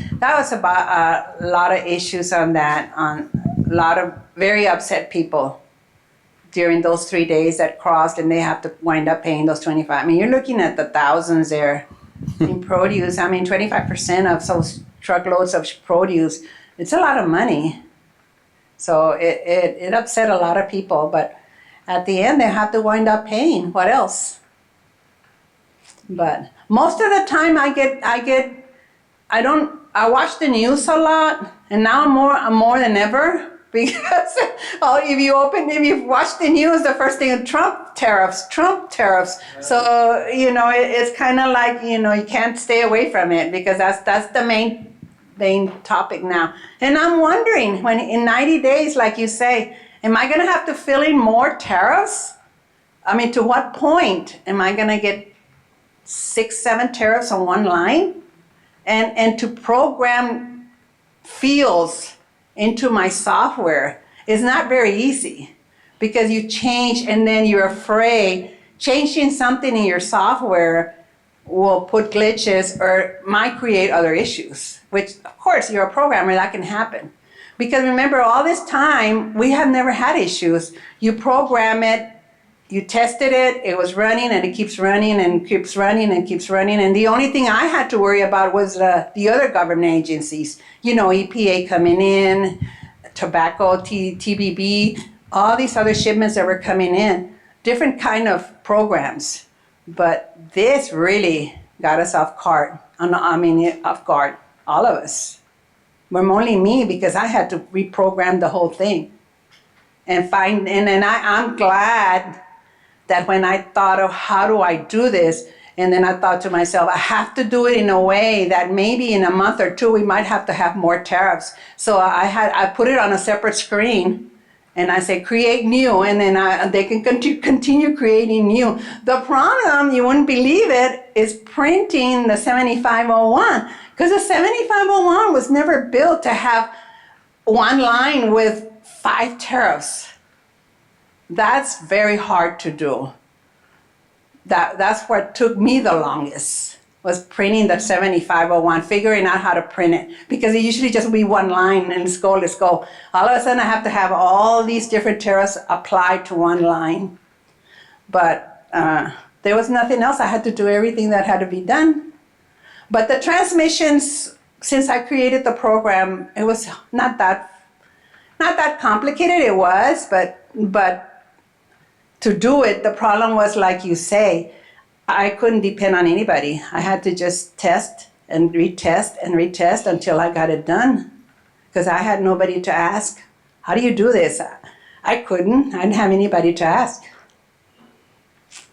about a lot of issues on that, on a lot of very upset people during those 3 days that crossed, and they have to wind up paying those 25. I mean, you're looking at the thousands there in produce. I mean, 25% of those truckloads of produce, it's a lot of money. So it upset a lot of people, but at the end they have to wind up paying. What else? But most of the time I watch the news a lot, and now more than ever, because if you watch the news, the first thing, Trump tariffs. So, it's kind of like, you can't stay away from it because that's the main topic now. And I'm wondering, when in 90 days, like you say, am I going to have to fill in more tariffs? I mean, to what point am I going to get 6, 7 tariffs on one line? And to program fields into my software is not very easy because you change and then you're afraid changing something in your software will put glitches or might create other issues, which of course you're a programmer, that can happen. Because remember, all this time we have never had issues. You program it, you tested it, it was running, and it keeps running and keeps running and keeps running. And the only thing I had to worry about was the other government agencies. EPA coming in, tobacco, TBB, all these other shipments that were coming in, different kind of programs. But this really got us off guard, all of us. But only me, because I had to reprogram the whole thing. And I'm glad that when I thought of how do I do this, and then I thought to myself, I have to do it in a way that maybe in a month or two we might have to have more tariffs. So I put it on a separate screen, and I say create new, and then they can continue creating new. The problem, you wouldn't believe it, is printing the 7501, because the 7501 was never built to have one line with 5 tariffs. That's very hard to do. That's what took me the longest, was printing the 7501, figuring out how to print it. Because it usually just be one line and let's go. All of a sudden I have to have all these different tariffs applied to one line. But there was nothing else. I had to do everything that had to be done. But the transmissions, since I created the program, it was not that complicated. It was, but to do it, the problem was, like you say, I couldn't depend on anybody. I had to just test and retest until I got it done, because I had nobody to ask. How do you do this? I didn't have anybody to ask.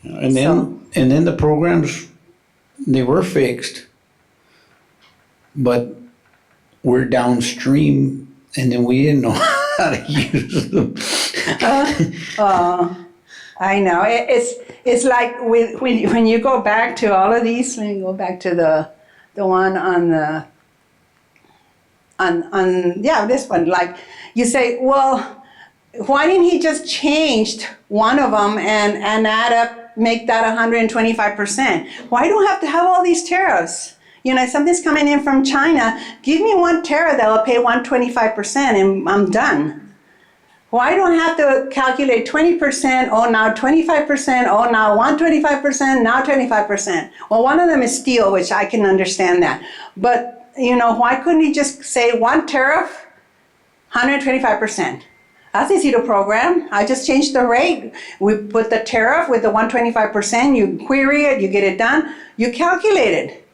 And then the programs, they were fixed, but we're downstream, and then we didn't know how to use them. I know. It's like when you go back to all of these. Let me go back to the one on the on yeah, this one. Like you say, well, why didn't he just change one of them and add up, make that 125%? Why do I have to have all these tariffs? You know, if something's coming in from China, give me one tariff that will pay 125% and I'm done. Why do I have to calculate 20%? Oh, now 25%. Oh, now 125%. Now 25%. Well, one of them is steel, which I can understand that. But, you know, why couldn't he just say one tariff, 125%? That's easy to program. I just changed the rate. We put the tariff with the 125%. You query it, you get it done, you calculate it.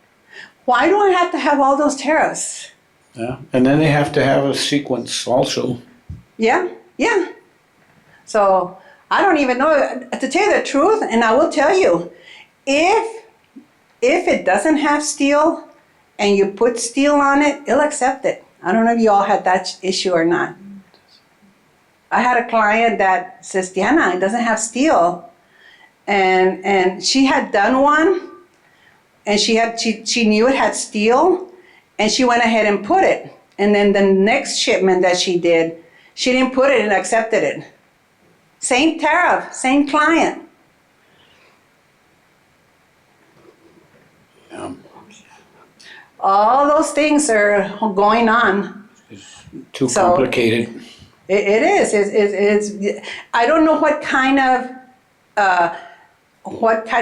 Why do I have to have all those tariffs? Yeah, and then they have to have a sequence also. Yeah, yeah. So I don't even know, to tell you the truth, and I will tell you, if it doesn't have steel and you put steel on it, it'll accept it. I don't know if you all had that issue or not. I had a client that says, Diana, it doesn't have steel. And she had done one, and she knew it had steel, and she went ahead and put it. And then the next shipment that she did, she didn't put it and accepted it. Same tariff, same client. All those things are going on. Too So- complicated. It is. It's. I don't know what kind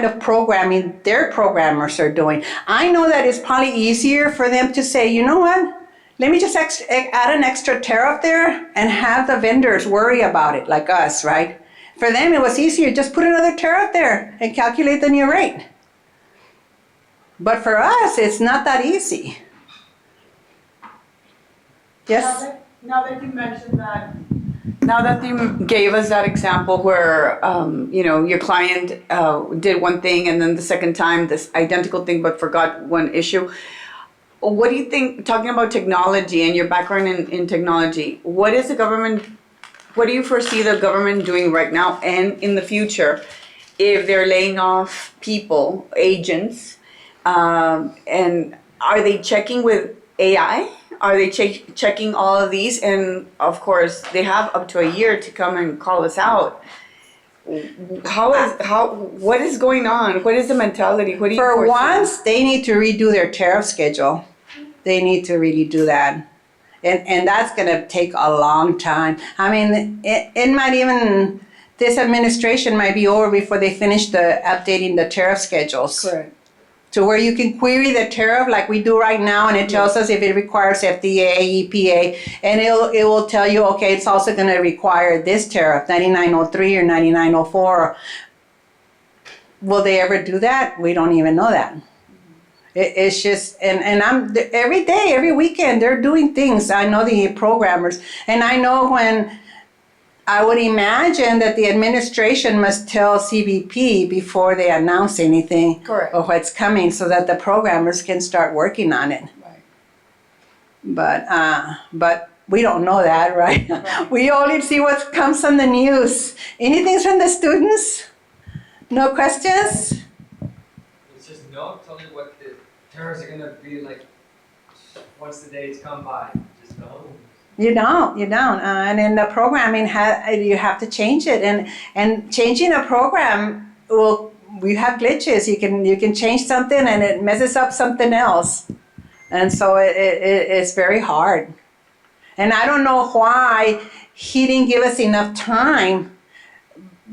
of programming their programmers are doing. I know that it's probably easier for them to say, you know what? Let me just add an extra tariff there and have the vendors worry about it, like us, right? For them, it was easier. Just put another tariff there and calculate the new rate. But for us, it's not that easy. Yes? Now that you mentioned that, now that you gave us that example where, you know, your client did one thing and then the second time this identical thing but forgot one issue, what do you think, talking about technology and your background in technology, what do you foresee the government doing right now and in the future if they're laying off people, agents, and are they checking with AI? Are they checking all of these? And of course, they have up to a year to come and call us out. What is going on? What is the mentality? What do you For foresee? once, they need to redo their tariff schedule. They need to really do that. And that's going to take a long time. I mean, it might even, this administration might be over before they finish updating the tariff schedules. Correct. To where you can query the tariff like we do right now, and it tells us if it requires FDA, EPA, and it will tell you, okay, it's also going to require this tariff, 9903 or 9904. Will they ever do that? We don't even know that. It's just, and I'm every day, every weekend, they're doing things. I know the programmers, and I know when I would imagine that the administration must tell CBP before they announce anything. Correct. Or what's coming, so that the programmers can start working on it. Right. But we don't know that, right? We only see what comes on the news. Anything from the students? No questions? It's just no, tell me what the tariffs are gonna be like once the days come by. Just no. You don't. And in the programming, you have to change it. And changing a program we have glitches. You can change something and it messes up something else. And so it's very hard. And I don't know why he didn't give us enough time,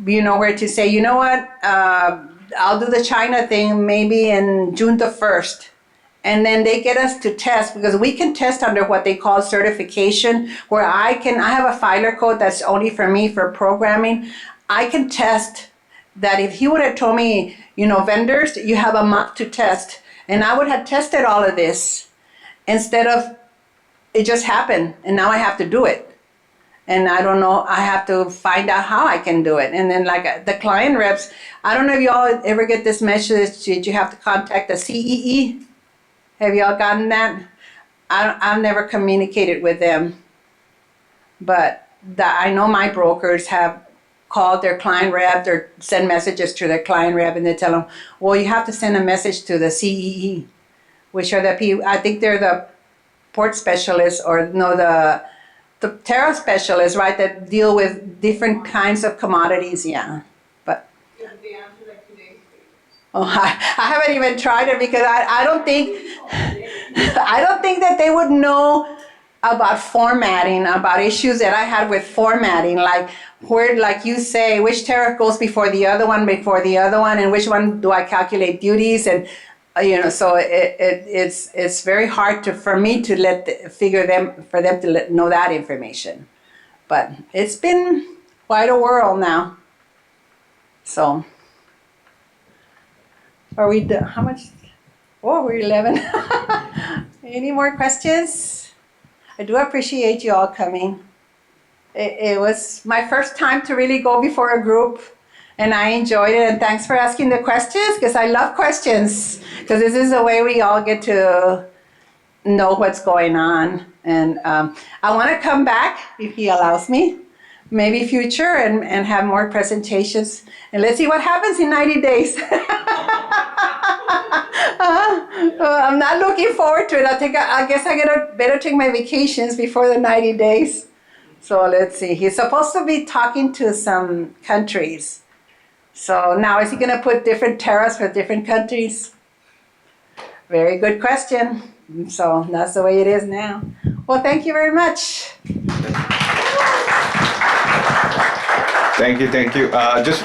where to say, you know what, I'll do the China thing maybe in June the 1st. And then they get us to test, because we can test under what they call certification, where I have a filer code that's only for me for programming. I can test that. If he would have told me, vendors, you have a month to test, and I would have tested all of this instead of it just happened and now I have to do it. And I don't know, I have to find out how I can do it. And then like the client reps, I don't know if y'all ever get this message that you have to contact the CEE. Have y'all gotten that? I've never communicated with them, but I know my brokers have call their client rep or send messages to their client rep, and they tell them, well, you have to send a message to the CEE, which are the people, I think they're the port specialists, or no, the tariff specialists, right, that deal with different kinds of commodities, yeah. But The answer like today. oh, I haven't even tried it because I don't think I don't think that they would know about formatting, about issues that I had with formatting, like where, like you say, which tariff goes before the other one, and which one do I calculate duties, and so it's very hard for me to for them to know that information. But it's been quite a whirl now. So, are we done? How much? Oh, we're 11. Any more questions? I do appreciate you all coming. It was my first time to really go before a group, and I enjoyed it. And thanks for asking the questions, because I love questions, because this is the way we all get to know what's going on. And I want to come back, if he allows me, maybe future, and have more presentations. And let's see what happens in 90 days. I'm not looking forward to it. I guess I better take my vacations before the 90 days. So let's see. He's supposed to be talking to some countries. So now is he going to put different tariffs for different countries? Very good question. So that's the way it is now. Well, thank you very much. Thank you. Just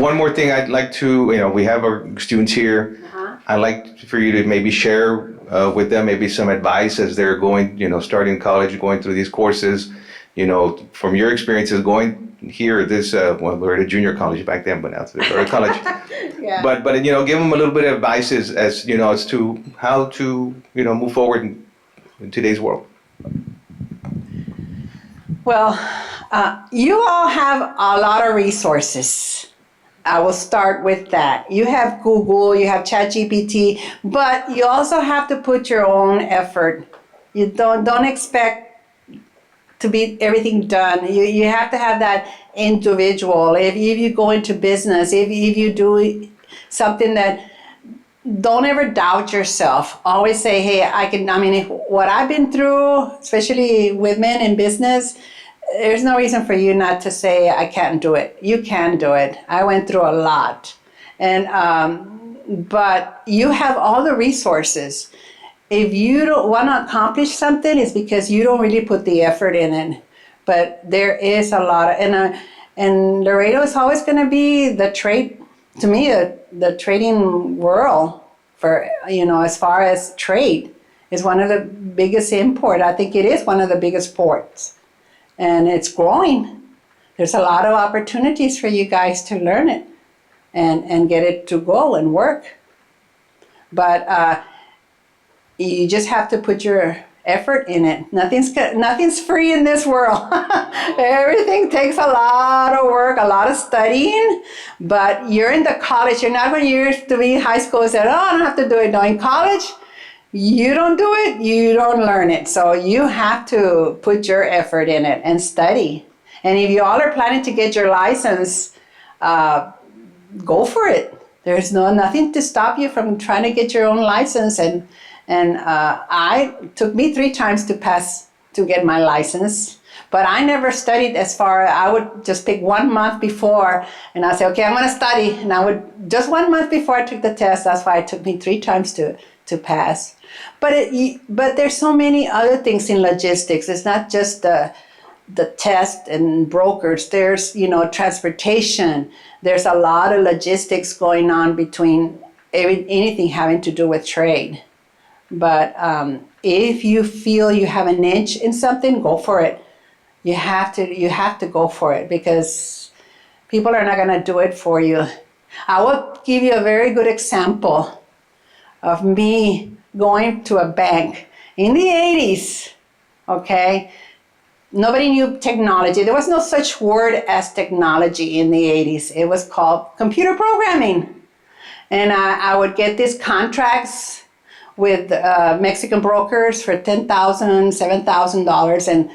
one more thing I'd like to, we have our students here. I'd like for you to maybe share with them maybe some advice as they're going, starting college, going through these courses, from your experiences going here, we're at a junior college back then, but now it's a college. Yeah. But give them a little bit of advice as to how to, move forward in today's world. Well, you all have a lot of resources. I will start with that. You have Google, you have ChatGPT, but you also have to put your own effort. You don't expect to be everything done. You have to have that individual. If you go into business, if you do something that, don't ever doubt yourself. Always say, hey, what I've been through, especially women in business, there's no reason for you not to say, I can't do it. You can do it. I went through a lot. But you have all the resources. If you don't want to accomplish something, it's because you don't really put the effort in it. But there is a lot and Laredo is always going to be the trade, to me, the trading world for, as far as trade is one of the biggest import. I think it is one of the biggest ports. And it's growing. There's a lot of opportunities for you guys to learn it and get it to go and work. But you just have to put your effort in it. Nothing's free in this world. Everything takes a lot of work, a lot of studying. But you're in the college. You're not when you used to be in high school and said, I don't have to do it. No, in college, you don't do it, you don't learn it. So you have to put your effort in it and study. And if you all are planning to get your license, go for it. There's nothing to stop you from trying to get your own license. And it took me 3 times to get my license. But I never studied I would just pick 1 month before and I'd say, okay, I'm going to study. And I would, just 1 month before I took the test, that's why it took me 3 times to pass. But there's so many other things in logistics. It's not just the test and brokers. There's, transportation. There's a lot of logistics going on between anything having to do with trade. But if you feel you have an inch in something, go for it. You have to go for it because people are not going to do it for you. I will give you a very good example of me going to a bank in the 80s, okay? Nobody knew technology. There was no such word as technology in the 80s. It was called computer programming. And I would get these contracts with Mexican brokers for $10,000, $7,000,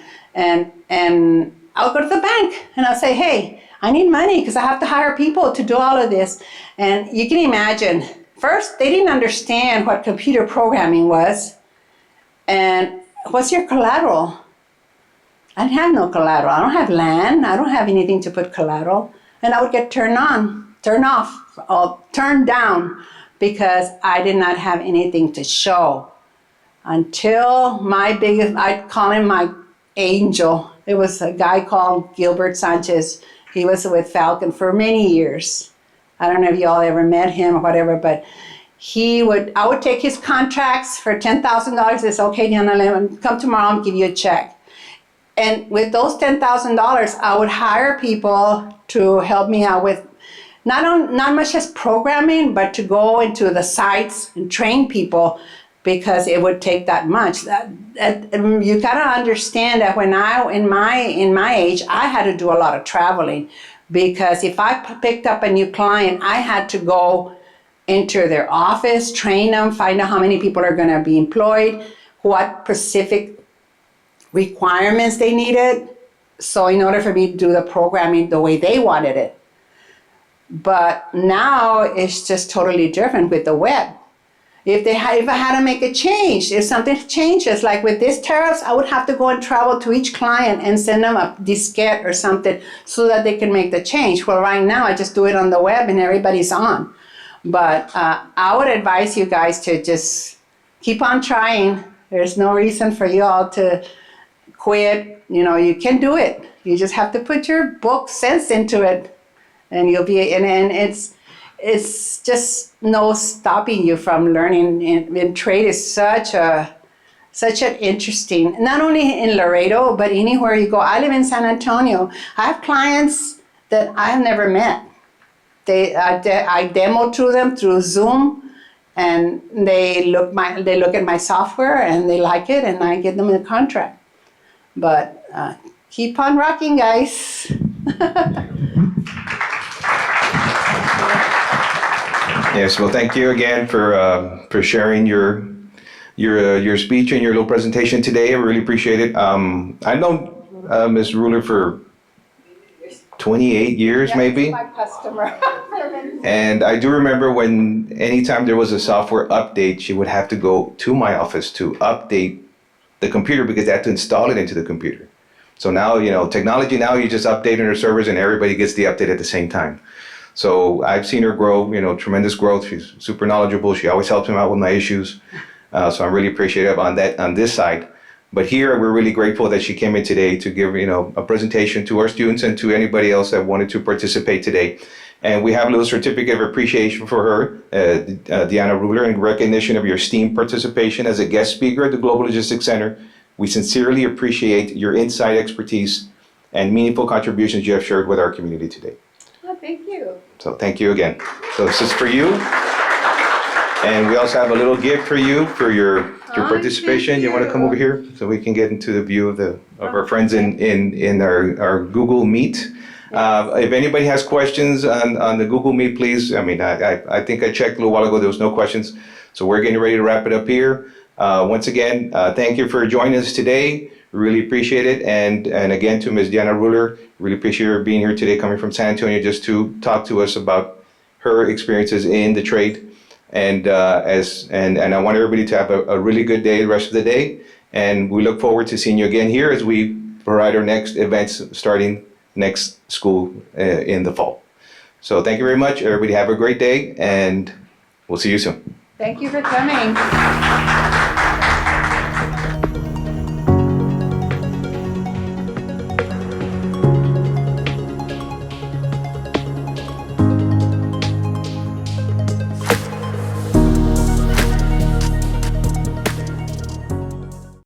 and I'll go to the bank and I'll say, hey, I need money because I have to hire people to do all of this. And you can imagine, first, they didn't understand what computer programming was. And what's your collateral? I didn't have no collateral. I don't have land. I don't have anything to put collateral. And I would get turned on, turned off, or turned down because I did not have anything to show. Until my biggest, I'd call him my angel. It was a guy called Gilbert Sanchez. He was with Falcon for many years. I don't know if y'all ever met him or whatever, but I would take his contracts for $10,000. It's okay, Diana, come tomorrow and give you a check. And with those $10,000, I would hire people to help me out with not much as programming, but to go into the sites and train people because it would take that much. You gotta understand that when in my age, I had to do a lot of traveling because if I picked up a new client, I had to go into their office, train them, find out how many people are gonna be employed, what specific requirements they needed, so in order for me to do the programming the way they wanted it. But now it's just totally different with the web. If I had to make a change, if something changes, like with these tariffs, I would have to go and travel to each client and send them a diskette or something so that they can make the change. Well, right now I just do it on the web and everybody's on. But I would advise you guys to just keep on trying. There's no reason for you all to quit. You can do it. You just have to put your book sense into it, and you'll be. And it's just no stopping you from learning. And trade is such an interesting. Not only in Laredo, but anywhere you go. I live in San Antonio. I have clients that I have never met. I demo to them through Zoom, and they look at my software and they like it, and I give them a contract. But keep on rocking, guys. Yes, well, thank you again for sharing your speech and your little presentation today. I really appreciate it. I've known Ms. Rueweler for 28 years, maybe. My customer. And I do remember when anytime there was a software update, she would have to go to my office to update the computer because they had to install it into the computer. So now, technology now, you just update in her servers and everybody gets the update at the same time. So I've seen her grow, tremendous growth. She's super knowledgeable. She always helps me out with my issues. So I'm really appreciative on this side. But here, we're really grateful that she came in today to give, a presentation to our students and to anybody else that wanted to participate today. And we have a little certificate of appreciation for her, Diana Rueweler, in recognition of your esteemed participation as a guest speaker at the Global Logistics Center. We sincerely appreciate your insight, expertise, and meaningful contributions you have shared with our community today. Oh, thank you. So thank you again. So this is for you. And we also have a little gift for you for your participation. You want to come over here so we can get into the view of our friends in our Google Meet. If anybody has questions on the Google Meet, please. I think I checked a little while ago. There was no questions. So we're getting ready to wrap it up here. Once again, thank you for joining us today. Really appreciate it. And again, to Ms. Diana Rueweler, really appreciate her being here today, coming from San Antonio, just to talk to us about her experiences in the trade. And I want everybody to have a really good day the rest of the day. And we look forward to seeing you again here as we provide our next events starting next school in the fall. So thank you very much. Everybody have a great day, and we'll see you soon. Thank you for coming.